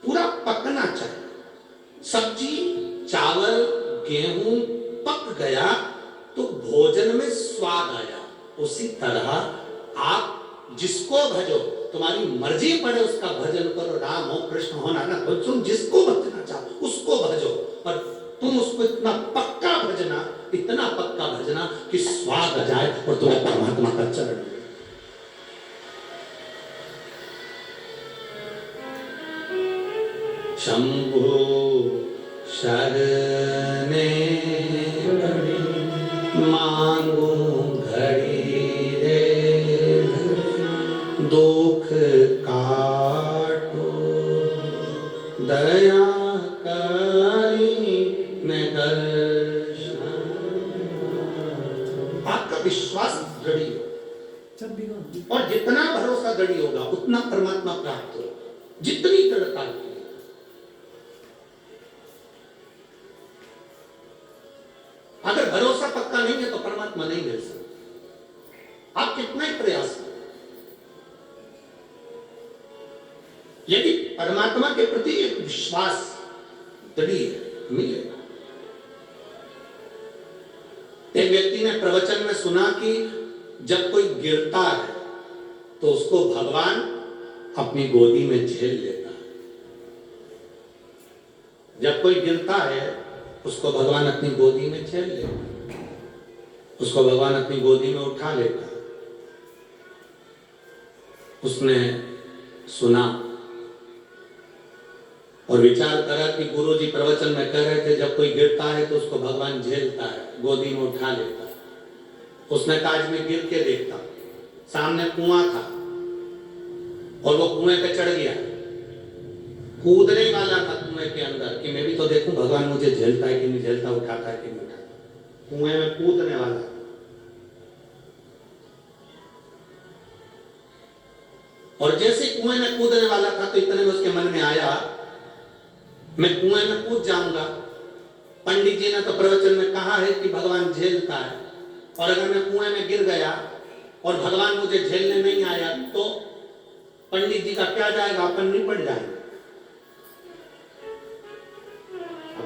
पूरा पकना चाहिए। सब्जी, चावल, गेहूं पक गया तो भोजन में स्वाद आया। उसी तरह आप जिसको भजो, तुम्हारी मर्जी पड़े उसका भजन करो। राम हो, कृष्ण हो, नानक हो, तुम जिसको भजना चाहो उसको भजो, और तुम उसको इतना पक्का भजना, इतना पक्का भजना कि स्वाद आ जाए और तुम्हें परमात्मा का चरण। शंभु शरणे मांगू घड़ी रे, दुख काटो दया करी दर्शन। आपका विश्वास दृढ़ हो, और जितना भरोसा दृढ़ होगा उतना परमात्मा प्राप्त हो। जितनी दृढ़ता, अगर भरोसा पक्का नहीं है तो परमात्मा नहीं मिल सकता, आप कितना ही प्रयास करें। यदि परमात्मा के प्रति एक विश्वास दृढ़ मिलेगा। एक व्यक्ति ने प्रवचन में सुना कि जब कोई गिरता है तो उसको भगवान अपनी गोदी में झेल लेता है। जब कोई गिरता है उसको भगवान अपनी गोदी में झेल लेता है, उसको भगवान अपनी गोदी में उठा लेता है। उसने सुना और विचार करा कि गुरुजी प्रवचन में कह रहे थे जब कोई गिरता है तो उसको भगवान झेलता है, गोदी में उठा लेता है। उसने कहा आज मैं गिर के देखता। सामने कुआं था और वो कुएं पे चढ़ गया, कूदने वाला था कुएं के अंदर कि मैं भी तो देखूं भगवान मुझे झेलता है कि नहीं झेलता, उठाता है कि नहीं उठाता। कुएं में कूदने वाला, और जैसे कुएं में कूदने वाला था तो इतने में उसके मन में आया मैं कुएं में कूद जाऊंगा। पंडित जी ने तो प्रवचन में कहा है कि भगवान झेलता है, और अगर मैं कुएं में गिर गया और भगवान मुझे झेलने नहीं आया तो पंडित जी का क्या जाएगा, अपन निपट जाएंगे।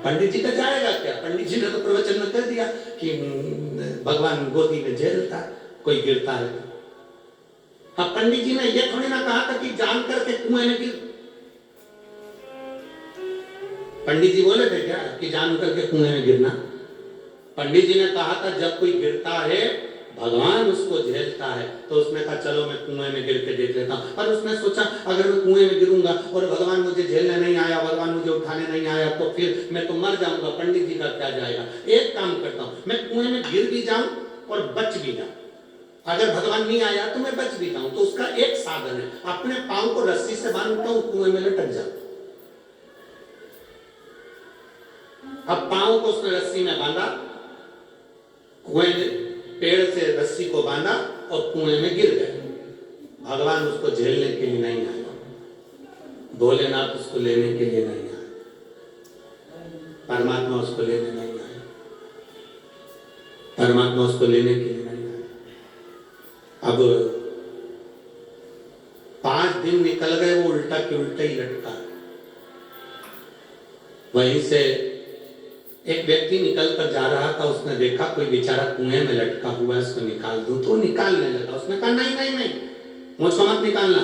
पंडित जी का जाएगा क्या? पंडित जी ने तो प्रवचन में कह दिया कि भगवान गोदी में झेलता है, कोई गिरता है। अब पंडित जी ने यह थोड़ी ना कहा था कि जान करके कुएं में गिर। पंडित जी बोले थे क्या कि जान करके कुएं में गिरना? पंडित जी ने कहा था जब कोई गिरता है भगवान उसको झेलता है। तो उसने कहा चलो मैं कुएं में गिर के देख लेता हूं। और उसने सोचा अगर मैं कुएं में गिरूंगा और भगवान मुझे झेलने नहीं आया, भगवान मुझे उठाने नहीं आया तो फिर मैं तो मर जाऊंगा, पंडित जी का क्या जाएगा। एक काम करता हूं, मैं कुएं में गिर भी जाऊं और बच भी जाऊं। अगर भगवान नहीं आया तो मैं बच भी जाऊं। तो उसका एक साधन है, अपने पांव को रस्सी से बांधता हूं, कुएं में लटक जाता। अब पांव को उसने रस्सी में बांधा, कुएं पेड़ से से रस्सी को बांधा और कुएं में गिर गए। भगवान उसको झेलने के लिए नहीं आए, भोलेनाथ उसको लेने के लिए नहीं आए, परमात्मा उसको लेने नहीं आए, परमात्मा उसको लेने के लिए नहीं आए। अब 5 दिन निकल गए, वो उल्टा के उल्टा ही लटका। वहीं से एक व्यक्ति निकल कर जा रहा था, उसने देखा कोई बेचारा कुएं में लटका हुआ है, इसको निकाल दूं, तो निकालने लगा। उसने कहा नहीं नहीं नहीं, मुझको मत निकालना।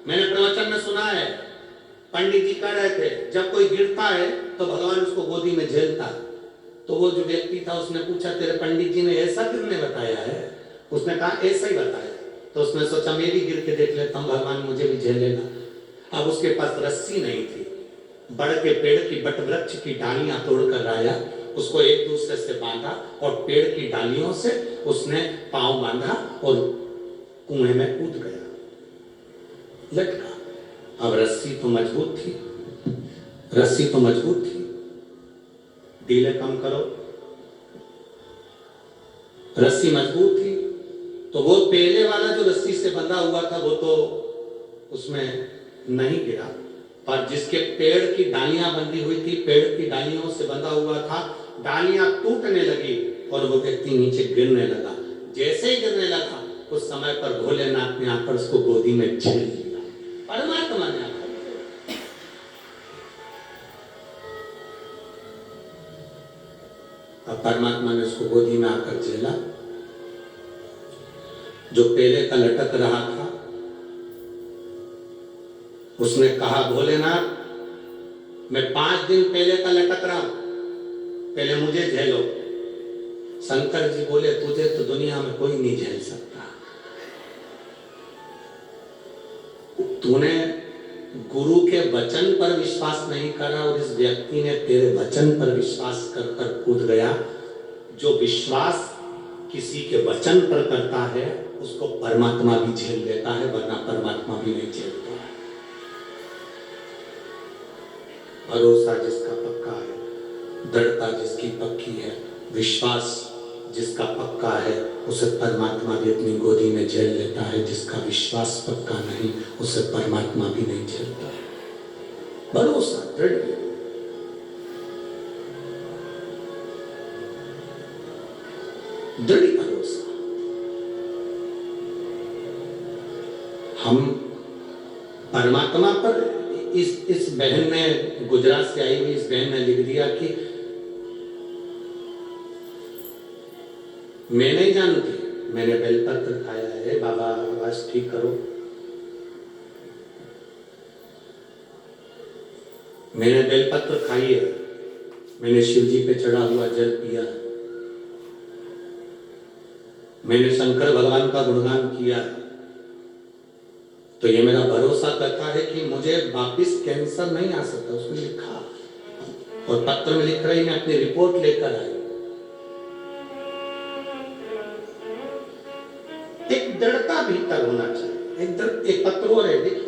मैंने प्रवचन में सुना है, पंडित जी कह रहे थे जब कोई गिरता है तो भगवान उसको गोदी में झेलता है। तो वो जो व्यक्ति था उसने पूछा तेरे पंडित जी ने ऐसा किसने बताया है? उसने कहा ऐसा ही बताया। तो उसने सोचा मैं भी गिर के देख लेता हूँ, भगवान मुझे भी झेलेगा। अब उसके पास रस्सी नहीं थी, बड़ के पेड़ की बट वृक्ष की डालियां तोड़कर लाया, उसको एक दूसरे से बांधा और पेड़ की डालियों से उसने पांव बांधा और कुएं में कूद गया, लटका। अब रस्सी तो मजबूत थी, रस्सी तो मजबूत थी, ढीले कम करो, रस्सी मजबूत थी। तो वो पहले वाला जो रस्सी से बंधा हुआ था वो तो उसमें नहीं गिरा, पर जिसके पेड़ की डालियां बंधी हुई थी, पेड़ की डालियों से बंधा हुआ था, डालियां टूटने लगी और वो व्यक्ति नीचे गिरने लगा। जैसे ही गिरने लगा उस समय पर भोलेनाथ ने आकर उसको गोदी में झेल लिया, परमात्मा ने आकर। अब परमात्मा ने उसको गोदी में आकर झेला। जो पहले का लटक रहा था उसने कहा भोलेनाथ मैं 5 दिन पहले का लटक रहा हूं, पहले मुझे झेलो। शंकर जी बोले तुझे तो दुनिया में कोई नहीं झेल सकता, तूने गुरु के वचन पर विश्वास नहीं करा और इस व्यक्ति ने तेरे वचन पर विश्वास कर कर कूद गया। जो विश्वास किसी के वचन पर करता है उसको परमात्मा भी झेल लेता है, वरना परमात्मा भी नहीं झेलता है। भरोसा जिसका पक्का है, दृढ़ता जिसकी पक्की है, विश्वास जिसका पक्का है, उसे परमात्मा भी अपनी गोदी में झेल लेता है। जिसका विश्वास पक्का नहीं उसे परमात्मा भी नहीं झेलता। भरोसा दृढ़, दृढ़ भरोसा। हम परमात्मा पर, इस बहन ने, गुजरात से आई हुई इस बहन ने लिख दिया कि मैं नहीं जानती, मैंने बेलपत्र खाया है, बाबा आवाज ठीक करो, मैंने बेलपत्र खाई है, मैंने शिव जी पे चढ़ा हुआ जल पिया, मैंने शंकर भगवान का गुणगान किया, तो ये मेरा भरोसा करता है कि मुझे वापिस कैंसर नहीं आ सकता। उसने लिखा और पत्र में लिख रही मैं अपनी रिपोर्ट लेकर आई। एक दृढ़ता भीतर होना चाहिए, एक पत्र और है, देखिए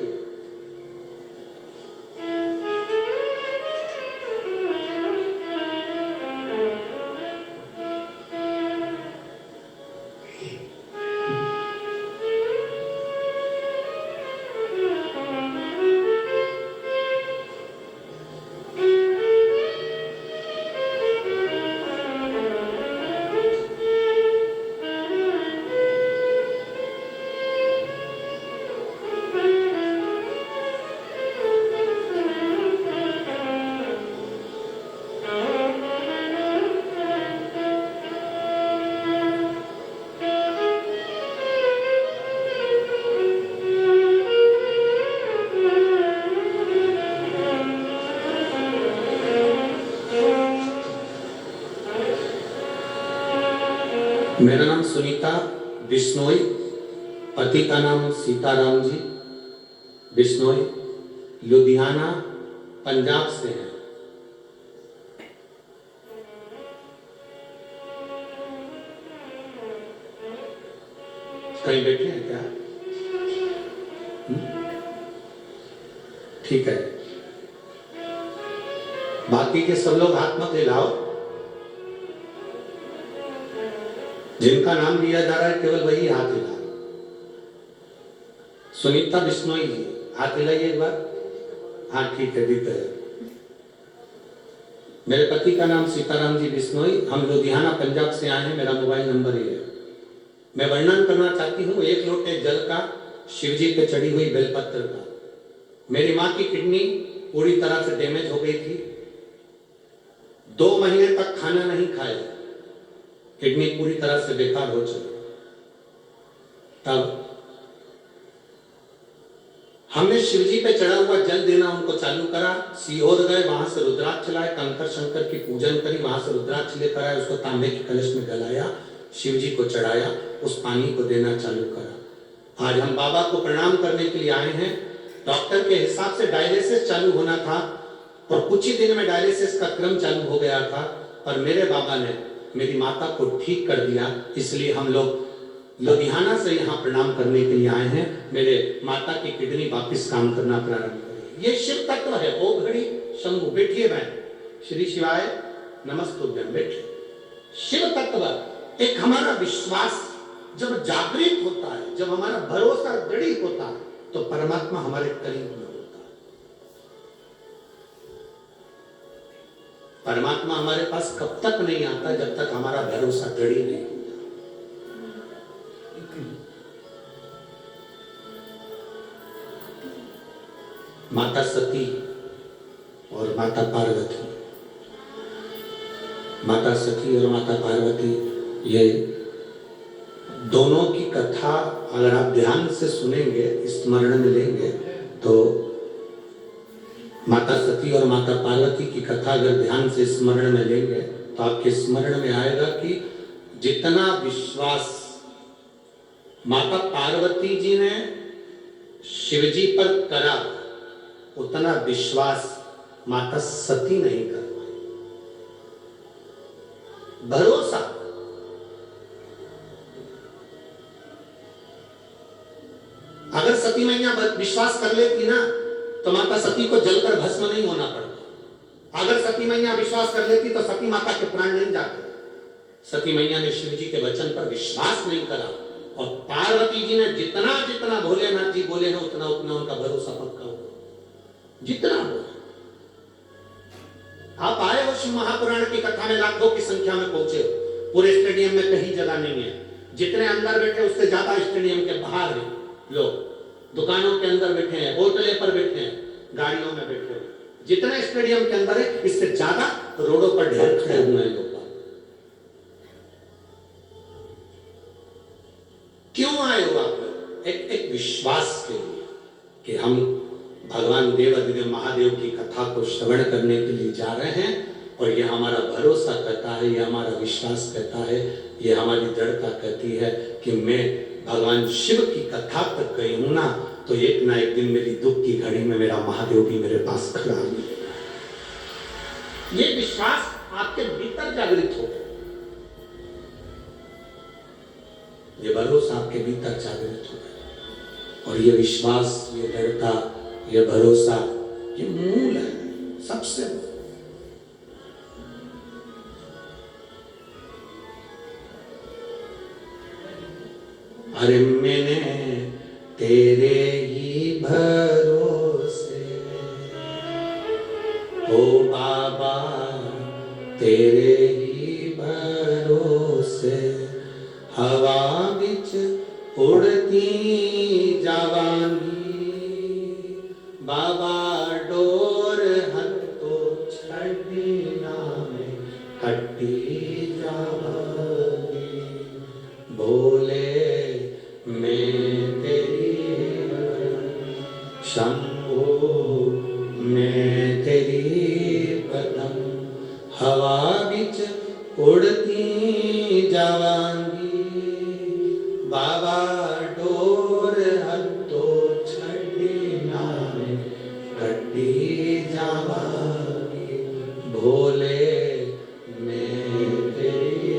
मेरा नाम सुनीता बिश्नोई, पति का नाम सीताराम जी बिश्नोई, लुधियाना पंजाब से है। कहीं बैठे हैं क्या? ठीक है, बाकी के सब लोग हाथ मत हिलाओ। जिनका नाम लिया जा रहा है केवल वही हाथ हिला। सुनीता बिश्नोई जी, हाथ हिलाइए एक बार। हाँ ठीक है, दिख है। मेरे पति का नाम सीताराम जी बिश्नोई, हम लुधियाना पंजाब से आए हैं, मेरा मोबाइल नंबर ये है। मैं वर्णन करना चाहती हूँ एक लोटे जल का, शिव जी पे चढ़ी हुई बेलपत्र का। मेरी माँ की किडनी पूरी तरह से डैमेज हो गई थी, 2 महीने तक खाना नहीं खाया, किडनी पूरी तरह से बेकार हो चुकी। तब हमने शिव जी पे चढ़ा हुआ जल देना उनको चालू करा। सीहोर गए, वहां से रुद्राक्ष लाए, कंकर शंकर की पूजन करी, वहां से रुद्राक्ष लेकर आए, उसको तांबे के कलश में गलाया, शिव जी को चढ़ाया, उस पानी को देना चालू करा। आज हम बाबा को प्रणाम करने के लिए आए हैं। डॉक्टर के हिसाब से डायलिसिस चालू होना था और कुछ ही दिन में डायलिसिस का क्रम चालू हो गया था, पर मेरे बाबा ने मेरी माता को ठीक कर दिया। इसलिए हम लोग लुधियाना से यहाँ प्रणाम करने के लिए आए हैं। मेरे माता की किडनी वापस काम करना प्रारंभ करेगी। ये शिव तत्व है। ओ घड़ी शंभु, बैठिए बहन। श्री शिवाय नमस्तुभ्यम, बैठिए। शिव तत्व एक हमारा विश्वास जब जागृत होता है, जब हमारा भरोसा दृढ़ होता है, तो परमात्मा हमारे करीब में होता है। परमात्मा हमारे पास कब तक नहीं आता, जब तक हमारा भरोसा दृढ़ नहीं होता। माता सती और माता पार्वती, माता सती और माता पार्वती, ये दोनों की कथा अगर आप ध्यान से सुनेंगे, स्मरण में लेंगे, तो माता सती और माता पार्वती की कथा अगर ध्यान से स्मरण में लेंगे तो आपके स्मरण में आएगा कि जितना विश्वास माता पार्वती जी ने शिवजी पर करा, उतना विश्वास माता सती नहीं कर पाई। भरोसा, अगर सती मैया विश्वास कर लेती ना, तो माता सती को जलकर भस्म नहीं होना पड़ता। अगर सती मैया विश्वास कर लेती तो सती माता के प्राण नहीं जाते। सती मैया ने शिव जी के वचन पर विश्वास नहीं करा, और पार्वती जी ने जितना जितना भोलेनाथ जी बोले हैं, उतना उतना उनका भरोसा पक्का हुआ। जितना बोला, आप आए हो शिव महापुराण की कथा में, लाखों की संख्या में पहुंचे हो। पूरे स्टेडियम में कहीं जगह नहीं है। जितने अंदर बैठे उससे ज्यादा स्टेडियम के बाहर हैं लोग, दुकानों के अंदर बैठे हैं, होटलों पर बैठे हैं, गाड़ियों में बैठे हैं। जितने स्टेडियम के अंदर है, इससे ज्यादा रोडों पर ढेर खड़े हुए हैं लोग। क्यों आए हो आप लोग? एक विश्वास के लिए कि हम भगवान देवाधिदेव महादेव की कथा को श्रवण करने के लिए जा रहे हैं, और ये हमारा भरोसा कहता है, ये हमारा विश्वास कहता है, ये हमारी दृढ़ता कहती है कि मैं भगवान शिव की कथा तक गई हूं ना, तो एक ना एक दिन मेरी दुख की घड़ी में मेरा महादेव भी मेरे पास खड़ा है। ये विश्वास आपके भीतर जागृत हो, ये भरोसा आपके भीतर जागृत हो गया, और ये विश्वास, ये दृढ़ता, ये भरोसा, ये मूल है सबसे। अरे मैंने तेरे ही भरोसे, ओ बाबा तेरे ही भरोसे, हवा बिच उड़ती जावांगी, बाबा डोर हर तो छड़ी नामे कटी जावांगी, बोले मैं तेरी शंभो मैं तेरी पदम, हवा बिच उड़ती जावांगी, बाबा डोर हत्तो छड़ी नामे कटी जावांगी, भोले मैं तेरी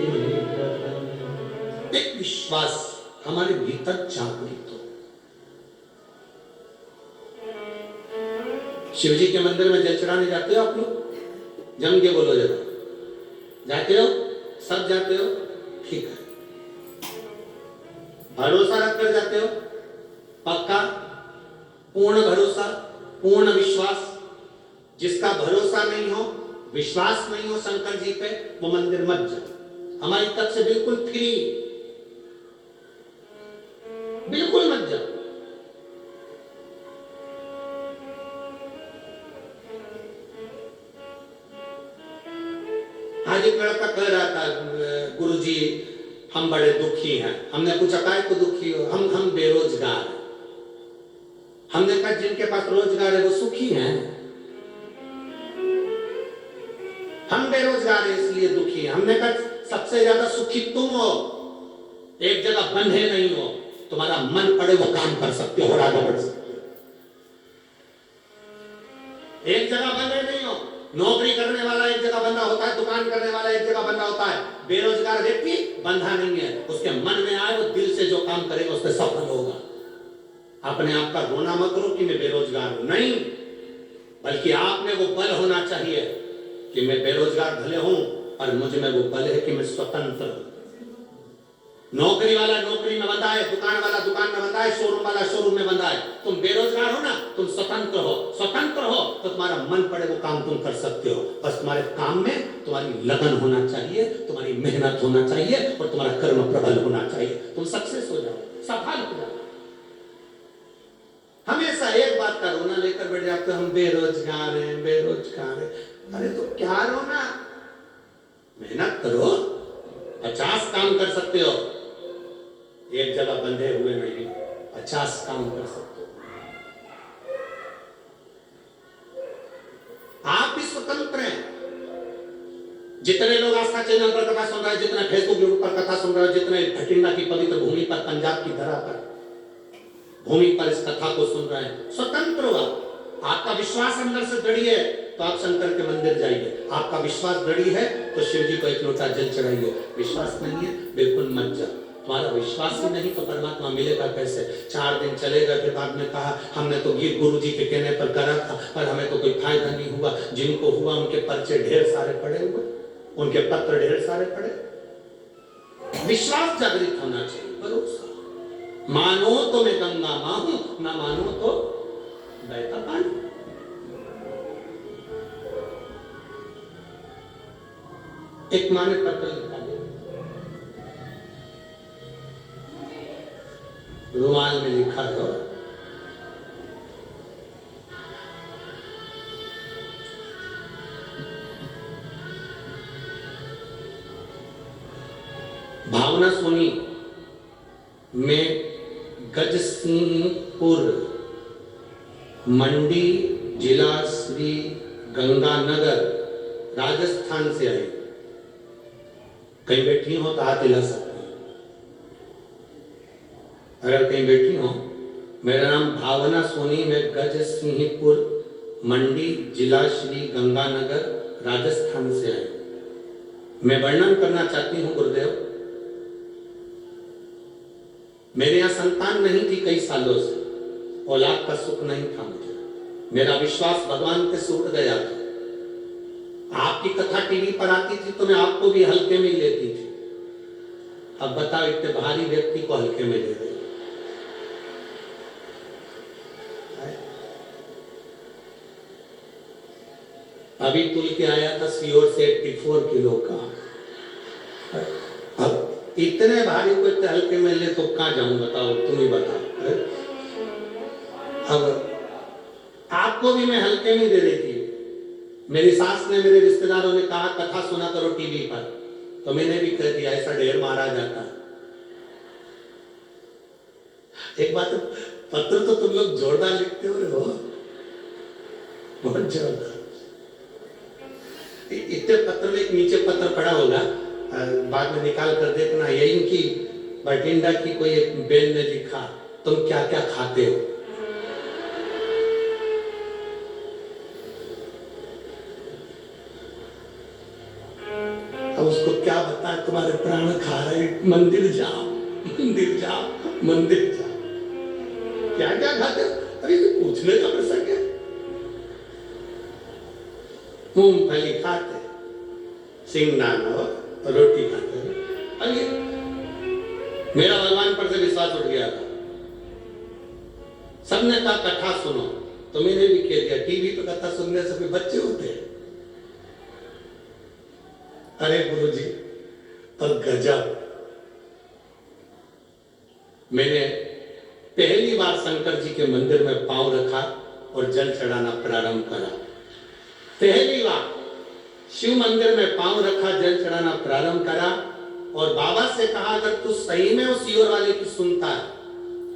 पदम। एक विश्वास हमारे भीतर जागृत हो। शिव जी के मंदिर में जल चढ़ाने जाते हो आप लोग? जम के बोलो जरा, जाते हो? सब जाते हो? ठीक है। भरोसा रख कर जाते हो, पक्का, पूर्ण भरोसा, पूर्ण विश्वास। जिसका भरोसा नहीं हो, विश्वास नहीं हो शंकर जी पे, वो मंदिर मत जाओ। हमारी तरफ से बिल्कुल फ्री, बिल्कुल मत जाओ। आज एक लड़का कह रहा था, गुरुजी हम बड़े दुखी हैं। हमने पूछा काय को दुखी हो? हम बेरोजगार हैं। हमने कहा जिनके पास रोजगार है वो सुखी हैं, हम बेरोजगार हैं इसलिए दुखी हैं। हमने कहा सबसे ज्यादा सुखी तुम हो, एक जगह बंधे नहीं हो, तुम्हारा मन पड़े वो काम कर सकते हो और आगे बढ़ सकते हो। एक जगह बंधे नहीं हो। नौकरी करने वाला एक जगह बंधा होता है, दुकान करने वाला एक जगह बंधा होता है। बेरोजगार व्यक्ति बंधा नहीं है, उसके मन में आए वो दिल से जो काम करेगा उससे सफल होगा। अपने आप का रोना मत करो कि मैं बेरोजगार हूं, नहीं, बल्कि आप में वो बल होना चाहिए कि मैं बेरोजगार भले हूं और मुझ में वो बल है कि मैं स्वतंत्र हूं। नौकरी वाला नौकरी में बंधा है, दुकान वाला दुकान में बंधा है, शोरूम वाला शोरूम में बंधा है। तुम बेरोजगार हो ना, तुम स्वतंत्र हो। स्वतंत्र हो तो तुम्हारा मन पड़े वो काम तुम कर सकते हो। बस तुम्हारे काम में तुम्हारी लगन होना चाहिए, तुम्हारी मेहनत होना चाहिए और तुम्हारा कर्म प्रबल होना चाहिए। तुम सक्सेस हो जाओ, सफल हो जाओ। हमेशा एक बात का रोना लेकर बैठ जाते, हम बेरोजगार हैं, बेरोजगार हैं। अरे तो क्या रोना, मेहनत करो, 50 काम कर सकते हो, एक जगह बंधे हुए नहीं, 50 काम कर सकते हो। आप भी स्वतंत्र हैं। जितने लोग आस्था चैनल पर कथा सुन रहे हैं, जितने फेसबुक यूट्यूब पर कथा सुन रहे हैं, जितने भटिंडा की पवित्र भूमि पर, पंजाब की धरा पर, भूमि पर इस कथा को सुन रहे हैं, स्वतंत्र हो। आपका विश्वास अंदर से दृढ़ है तो आप शंकर के मंदिर जाइए। आपका विश्वास दृढ़ है तो शिव जी को एक लोटा जल चढ़ाइए। विश्वास नहीं है बिल्कुल मत जाओ। तुम्हारा विश्वास ही नहीं तो परमात्मा मिलेगा कैसे? 4 दिन चलेगा, फिर बाद में कहा हमने तो गीत गुरु जी के कहने पर करा था पर हमें तो कोई फायदा नहीं हुआ। जिनको हुआ उनके पर्चे ढेर सारे पड़े हुए, उनके पत्र ढेर सारे पड़े। विश्वास जागृत होना चाहिए, भरोसा। मानो तो मैं गंगा मां हूं, ना मानो तो बहता पानी। एक माँ ने पत्र लिखा, रुमाल में लिखा है, भावना सोनी में गजसिंहपुर मंडी जिला श्री गंगानगर राजस्थान से आई। कहीं बैठी हो तो हाथ हिला सकते हैं। अगर कहीं बैठी हो, मेरा नाम भावना सोनी, मैं गजसिंहपुर मंडी जिला श्री गंगानगर राजस्थान से आई। मैं वर्णन करना चाहती हूँ गुरुदेव, मेरे यहाँ संतान नहीं थी कई सालों से, औलाद का सुख नहीं था मुझे। मेरा विश्वास भगवान पे से उठ गया था। आपकी कथा टीवी पर आती थी तो मैं आपको भी हल्के में लेती थी। अब बताओ इतने भारी व्यक्ति को हल्के में ले रही। अभी तुल के आया था सीओर से 84 किलो का। अब इतने भारी को इतने हल्के में ले तो कहां जाऊं? बताओ, तुम ही बताओ। अब आपको भी मैं हल्के में दे रही थी। मेरी सास ने, मेरे रिश्तेदारों ने कहा कथा सुना करो टीवी पर, तो मैंने भी कह दिया, ऐसा ढेर मारा जाता। एक बात, पत्र तो तुम लोग जोरदार लिखते हो, बहुत जोरदार। इतने पत्र में एक नीचे पत्र पड़ा होगा, बाद में निकाल कर देखना, यही की बठिंडा की कोई एक बहन ने लिखा, तुम क्या क्या खाते हो। अब उसको क्या बताए, तुम्हारे प्राण खा रहे, मंदिर जाओ, मंदिर जाओ, मंदिर जाओ। क्या क्या खाते हो? अरे तो पूछने का प्रसंग है। मूंगफली खाते, सिंगदाना रोटी खाते। अरे मेरा भगवान पर से विश्वास उठ गया था। सबने कहा कथा सुनो, तो मैंने भी कह दिया टीवी पे कथा सुनने से कोई बच्चे होते हैं। अरे गुरुजी, और गजब, मैंने पहली बार शंकर जी के मंदिर में पांव रखा और जल चढ़ाना प्रारंभ करा। पहली बार शिव मंदिर में पांव रखा, जल चढ़ाना प्रारंभ करा और बाबा से कहा अगर तू सही में उस ईश्वर वाले की सुनता है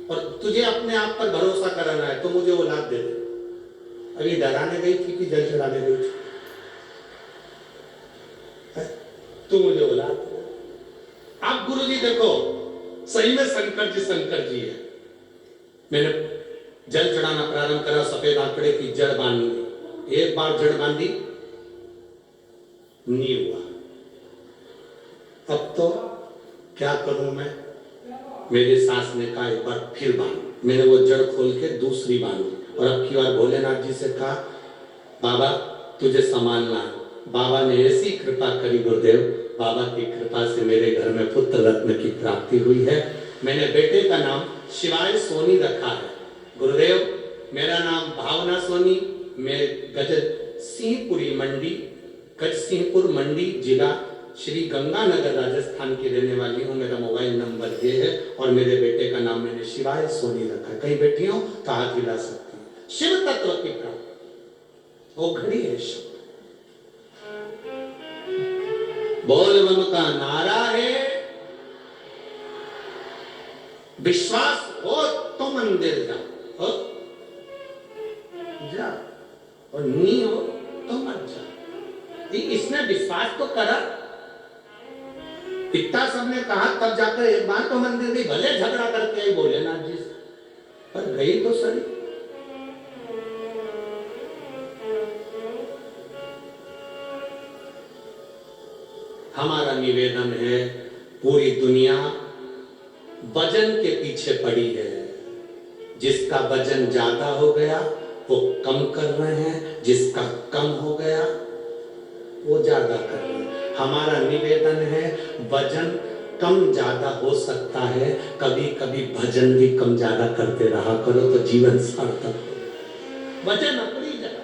और तुझे अपने आप पर भरोसा कराना है तो मुझे औलाद दे दे। अभी डराने गई थी कि जल चढ़ाने गई थी? तू मुझे औलाद दे। आप गुरुजी देखो, सही में शंकर जी है। मैंने जल चढ़ाना प्रारंभ करा, सफेद आंकड़े की जड़ बांधी। एक बार जड़ बांधी, नहीं हुआ। अब तो क्या करूं मैं? मेरी सास ने कहा एक बार फिर बांध। मैंने वो जड़ खोल के दूसरी बांधी और अब की बार भोलेनाथ जी से कहा बाबा तुझे संभालना है। बाबा ने ऐसी कृपा करी गुरुदेव, बाबा की कृपा से मेरे घर में पुत्र रत्न की प्राप्ति हुई है। मैंने बेटे का नाम शिवाय सोनी रखा है। गुरुदेव मेरा नाम भावना सोनी, मैं गजसिंहपुर मंडी जिला श्री गंगानगर राजस्थान की रहने वाली हूँ। मेरा मोबाइल नंबर ये है और मेरे बेटे का नाम मैंने शिवाय सोनी रखा है। कहीं बैठी हो तो हाथ हिला सकती है। शिव तत्व की प्राप्ति वो घड़ी है। शिव बोल बम का नारा है, विश्वास हो तो मंदिर जा, जा और नहीं हो तो मत जा। इसने विश्वास तो करा, इतना सबने कहा, तब जाकर एक बार तो मंदिर गई, भले झगड़ा करके आई भोलेनाथ जी से, पर गई तो सही। हमारा निवेदन है, पूरी दुनिया वजन के पीछे पड़ी है। जिसका वजन ज्यादा हो गया वो कम कर रहे हैं, जिसका कम हो गया वो ज्यादा कर रहे हैं। हमारा निवेदन है वजन कम ज्यादा हो सकता है, कभी कभी भजन भी कम ज्यादा करते रहा करो तो जीवन सार्थक हो। वजन अपनी जगह,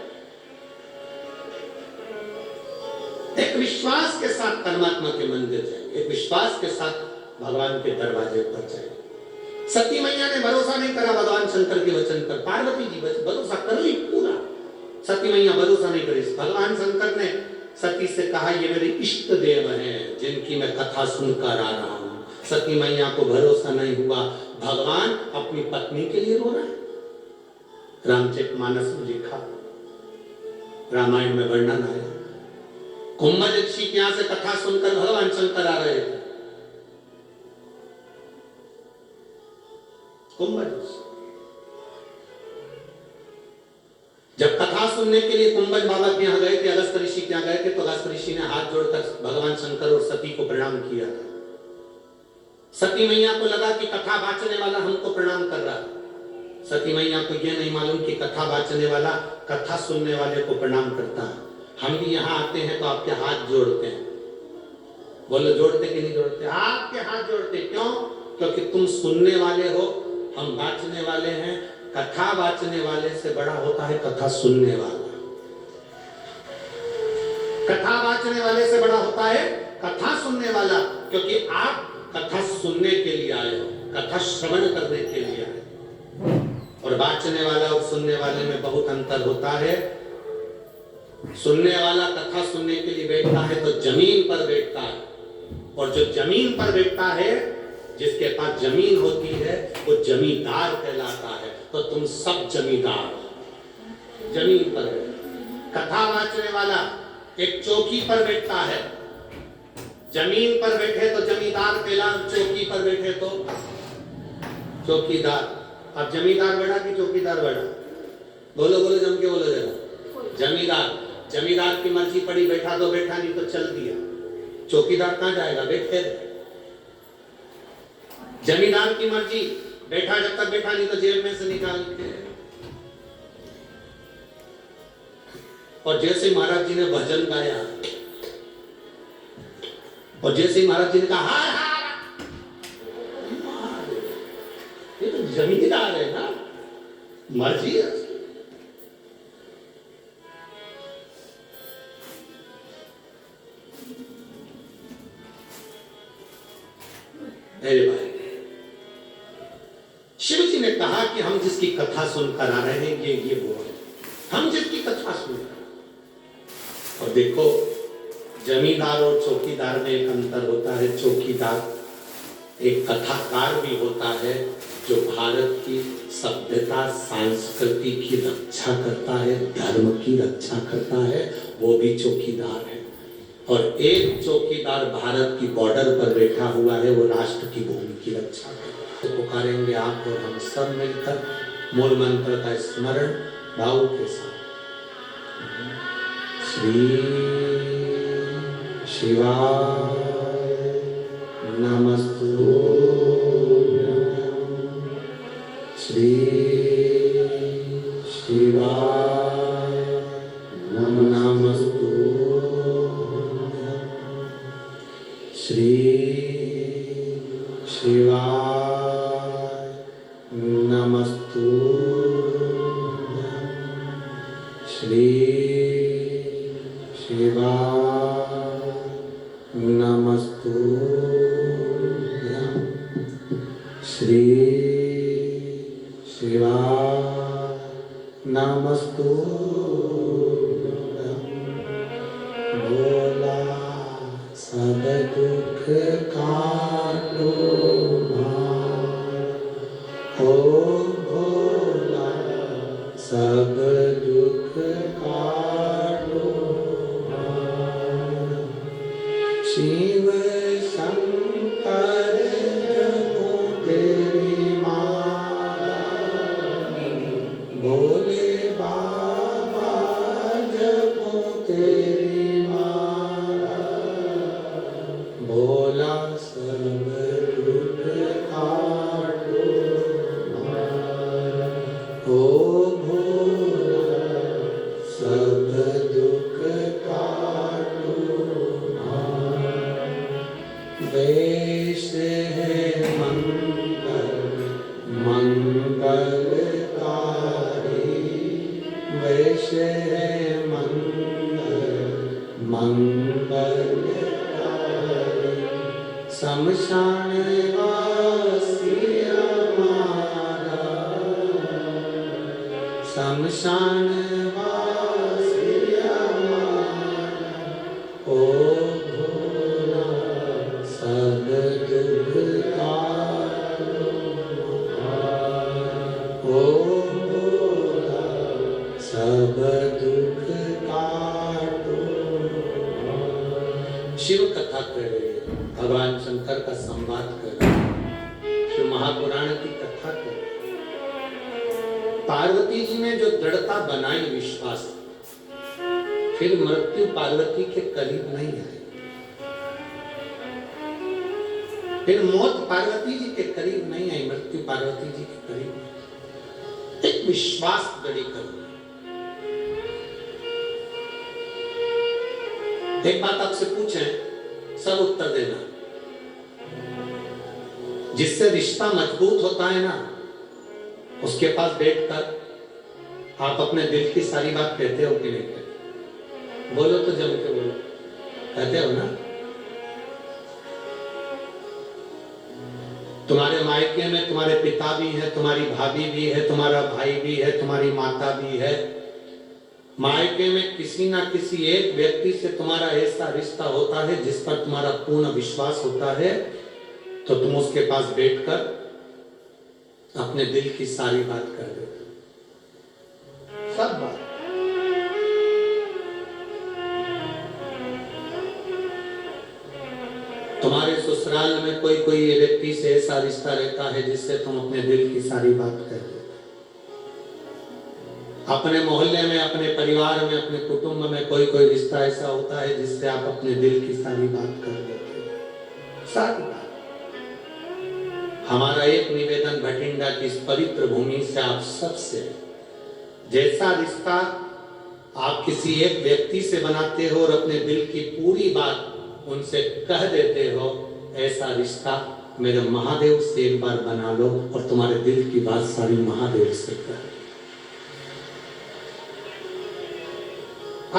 एक विश्वास के साथ परमात्मा के मंदिर जाएंगे, एक विश्वास के साथ भगवान के दरवाजे पर जाएंगे। सती मैया ने भरोसा नहीं करा भगवान शंकर के वचन पर, पार्वती जी भरोसा कर ली पूरा, सती मैया भरोसा नहीं करी। भगवान शंकर ने सती से कहा ये मेरे इष्ट देव हैं जिनकी मैं कथा सुनकर आ रहा हूं। सती मैया को भरोसा नहीं हुआ, भगवान अपनी पत्नी के लिए रो रहा है। रामचरितमानस में लिखा, रामायण में वर्णन है, कुंभज ऋषि के यहां से कथा सुनकर भगवान शंकर आ रहे थे। कुंभज जब कथा सुनने के लिए कुंभज बाबा के यहाँ गए थे, अगस्त ऋषि के यहाँ गए थे, तो अगस्त ऋषि ने हाथ जोड़कर भगवान शंकर और सती को प्रणाम किया। सती मैया को लगा कि कथा वाचने वाला हमको प्रणाम कर रहा है। सती मैया को यह नहीं मालूम कि कथा वाचने वाला कथा सुनने वाले को प्रणाम करता है। हम भी यहाँ आते हैं तो आपके हाथ जोड़ते हैं। बोलो जोड़ते कि नहीं जोड़ते? आपके हाथ जोड़ते क्यों? क्योंकि तुम सुनने वाले हो, हम वाचने वाले हैं। कथा वाचने वाले से बड़ा होता है कथा सुनने वाला। कथा वाचने वाले से बड़ा होता है कथा सुनने वाला, क्योंकि आप कथा सुनने के लिए आए हो, कथा श्रवण करने के लिए आए हो। और वाचने वाला और सुनने वाले में बहुत अंतर होता है। सुनने वाला कथा सुनने के लिए बैठता है तो जमीन पर बैठता है, और जो जमीन पर बैठता है, जिसके पास जमीन होती है, वो जमींदार कहलाता है। तो तुम सब जमींदार जमीन पर। कथा वाचने वाला एक चौकी पर बैठता है, जमीन पर बैठे तो जमींदार कहला, चौकी पर बैठे तो चौकीदार। अब जमींदार बड़ा कि चौकीदार बड़ा? बोलो बोलो, जम के बोलो जरा। जमींदार, जमींदार की मर्जी पड़ी, बैठा तो बैठा, नहीं तो चल दिया। चौकीदार कहां जाएगा? बैठे। जमींदार की मर्जी, बैठा जब तक बैठा, नहीं तो जेब में से निकाल के। और जैसे महाराज जी ने भजन गाया, और जैसे महाराज जी ने कहा हार हार, जमींदार है ना, मर्जी है। मेरे भाई, शिव जी ने कहा कि हम जिसकी कथा सुनकर आ रहे हैं ये वो है, हम जिसकी कथा सुन रहे हैं। और देखो, जमींदार और चौकीदार में एक अंतर होता है। चौकीदार एक कथाकार भी होता है जो भारत की सभ्यता संस्कृति की रक्षा करता है, धर्म की रक्षा करता है, वो भी चौकीदार है। और एक चौकीदार भारत की बॉर्डर पर बैठा हुआ है, वो राष्ट्र की भूमि की रक्षा करता है। तो पुकारेंगे आप और हम सब मिलकर मूल मंत्र का स्मरण भाव के साथ। श्री शिवाय नमस्तु, श्री शिवाय नमस्तु, श्री शिवाय नमस्तु, श्री शिवाय नमस्तु, श्री शिवाय नमस्तु। भोला सब दुख काटो ओ भोला सब दुख काटो। शिव शंकर जपो तेरी माला, भोले बाबा जपो तेरी माला, भोला सब दुख काटो ओ भोला सब दुख काटो। वेश है मंगल मंगलकारी, वेश है मंगल मंगलकारी, शमशान वासी हमारा, शमशान वासी हमारा, ओ भोला सब दुख काटो, ओ भोला सब दुख काटो। शिव कथा कर रहे हैं, भगवान शंकर का संवाद कर रहे हैं, शिव महापुराण की कथा कर रहे हैं। पार्वती जी ने जो दृढ़ता बनाई, विश्वास, फिर मृत्यु पार्वती के करीब नहीं आई, फिर मौत पार्वती जी के करीब नहीं आई, मृत्यु पार्वती जी के करीब नहीं। एक विश्वास दृढ़ कर। एक बात आपसे पूछें, सब उत्तर देना। जिससे रिश्ता मजबूत होता है ना, उसके पास बैठकर आप अपने दिल की सारी बात कहते हो कि नहीं कहते? बोलो तो जम के बोलो, कहते हो ना? तुम्हारे मायके में तुम्हारे पिता भी है, तुम्हारी भाभी भी है, तुम्हारा भाई भी है, तुम्हारी माता भी है। मायके में किसी ना किसी एक व्यक्ति से तुम्हारा ऐसा रिश्ता होता है जिस पर तुम्हारा पूर्ण विश्वास होता है, तो तुम उसके पास बैठकर अपने दिल की सारी बात कर देते हो, सब बात। तुम्हारे ससुराल में कोई व्यक्ति से ऐसा रिश्ता रहता है जिससे तुम अपने दिल की सारी बात कर देते हो। अपने मोहल्ले में, अपने परिवार में, अपने कुटुंब में कोई रिश्ता ऐसा होता है जिससे आप अपने दिल की सारी बात कर देते हो, सारी बात। हमारा एक निवेदन भटिंडा की इस पवित्र भूमि से आप सबसे, जैसा रिश्ता आप किसी एक व्यक्ति से बनाते हो और अपने दिल की पूरी बात उनसे कह देते हो, ऐसा रिश्ता मेरे महादेव से एक बार बना लो और तुम्हारे दिल की बात सारी महादेव से कर।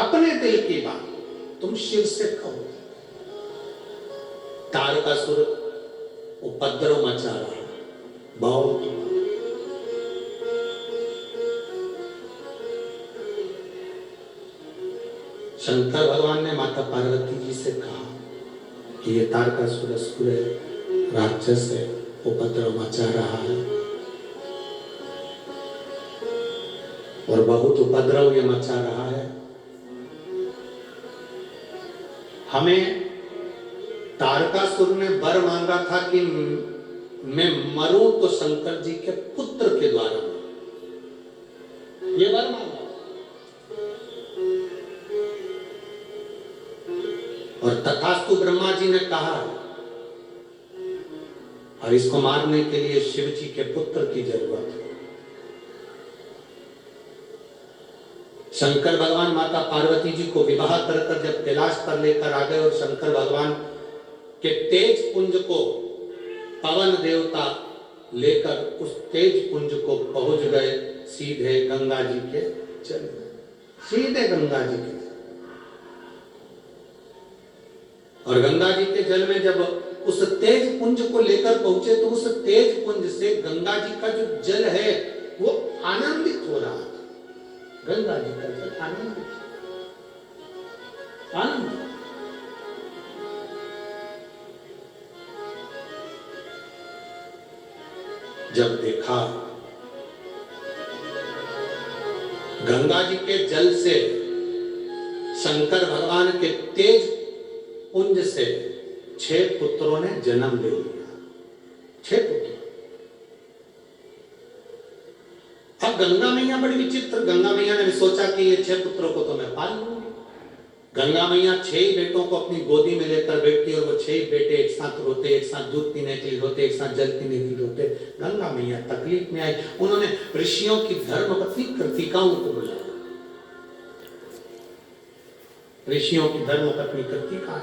अपने दिल की बात तुम शिव से कहो। तारकासुर उपद्रव मचा रहा बहुत। शंकर भगवान ने माता पार्वती जी से कहा कि ये तारकासुर असुर है, राक्षस है, उपद्रव मचा रहा है और बहुत उपद्रव ये मचा रहा है। हमें तारकासुर ने वर मांगा था कि मैं मरूं तो शंकर जी के पुत्र के द्वारा, ये वर मांगा। और तथास्तु ब्रह्मा जी ने कहा और इसको मारने के लिए शिव जी के पुत्र की जरूरत है। शंकर भगवान माता पार्वती जी को विवाह कर जब कैलाश पर लेकर आ गए और शंकर भगवान के तेज पुंज को पवन देवता लेकर उस तेज पुंज को पहुंच गए सीधे गंगा जी के जल में, सीधे गंगा जी के। और गंगा जी के जल में जब उस तेज पुंज को लेकर पहुंचे तो उस तेज पुंज से गंगा जी का जो जल है वो आनंदित हो रहा था। गंगा जी का जल आनंदित, आनंद। जब देखा गंगा जी के जल से शंकर भगवान के तेज पुंज से 6 पुत्रों ने जन्म ले लिया। 6 पुत्र। अब गंगा मैया बड़ी विचित्र, गंगा मैया ने भी सोचा कि ये 6 पुत्रों को तो मैं पाल लूंगी। गंगा मैया 6 ही बेटों को अपनी गोदी में लेकर बैठती और वो 6 ही बेटे एक साथ रोते, एक साथ दूध पीने के लिए रोते, एक साथ जल पीने के लिए रोते। गंगा मैया तकलीफ में आई। उन्होंने ऋषियों की धर्मपत्नी कृतिकाओं को बुलाया। ऋषियों की धर्मपत्नी कृतिका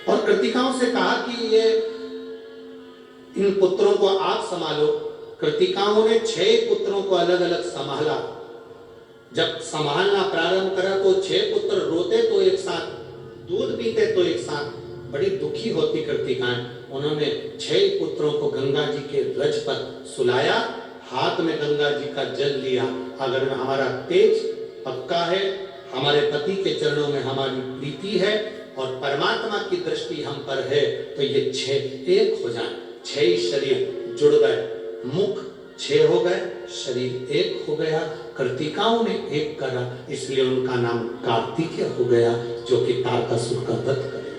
और कृतिकाओं से कहा कि ये इन पुत्रों को आप संभालो। कृतिकाओं ने 6 पुत्रों को अलग अलग संभाला। जब संभालना प्रारंभ करा तो 6 पुत्र रोते तो एक साथ, दूध पीते तो एक साथ, बड़ी दुखी होती कृतिकाएं। उन्होंने 6 पुत्रों को गंगा जी के रज पर सुलाया, हाथ में गंगा जी का जल लिया। अगर हमारा तेज पक्का है, हमारे पति के चरणों में हमारी प्रीति है और परमात्मा की दृष्टि हम पर है तो ये 6 एक हो जाए। 6 ही शरीर जुड़ गए, मुख 6 हो गए, शरीर एक हो गया। कृतिकाओं ने एक करा, इसलिए उनका नाम कार्तिकेय हो गया, जो कि तारकासुर का वध करे।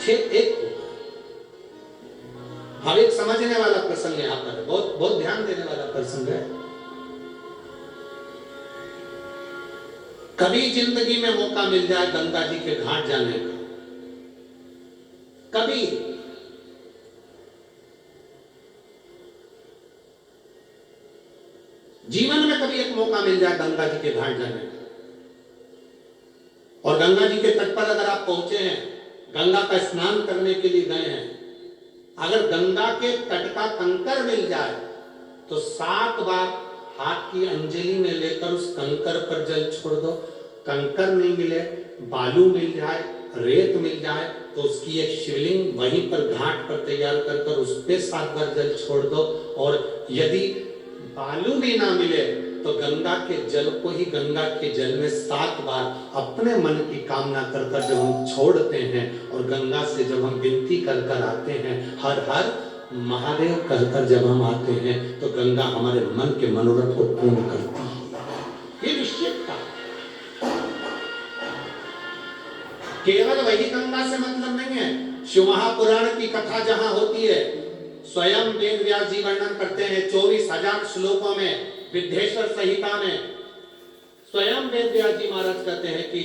6 एक हो गए। अब एक समझने वाला प्रसंग यहाँ पर, बहुत बहुत ध्यान देने वाला प्रसंग है। कभी जिंदगी में मौका मिल जाए गंगा जी के घाट जाने का, कभी जीवन में कभी एक मौका मिल जाए गंगा जी के घाट जाने का, और गंगा जी के तट पर अगर आप पहुंचे हैं, गंगा का स्नान करने के लिए गए हैं, अगर गंगा के तट का कंकर मिल जाए तो 7 बार हाथ की अंजलि में लेकर उस कंकर पर जल छोड़ दो। कंकर नहीं मिले, बालू मिल जाए, रेत मिल जाए तो उसकी एक शिवलिंग वहीं पर घाट पर तैयार कर उस पे 7 बार जल छोड़ दो। और यदि बालू भी ना मिले तो गंगा के जल को ही गंगा के जल में 7 बार अपने मन की कामना कर जब हम छोड़ते हैं और गंगा से जब हम विनती कर आते हैं, हर हर महादेव कहकर जब हम आते हैं तो गंगा हमारे मन के मनोरथ को पूर्ण करती है। ये निश्चित था। केवल वही गंगा से मतलब नहीं है। शिव महापुराण की कथा जहां होती है, स्वयं वेद व्यास जी वर्णन करते हैं 24,000 श्लोकों में, विद्येश्वर संहिता में स्वयं वेद व्यास जी महाराज कहते हैं कि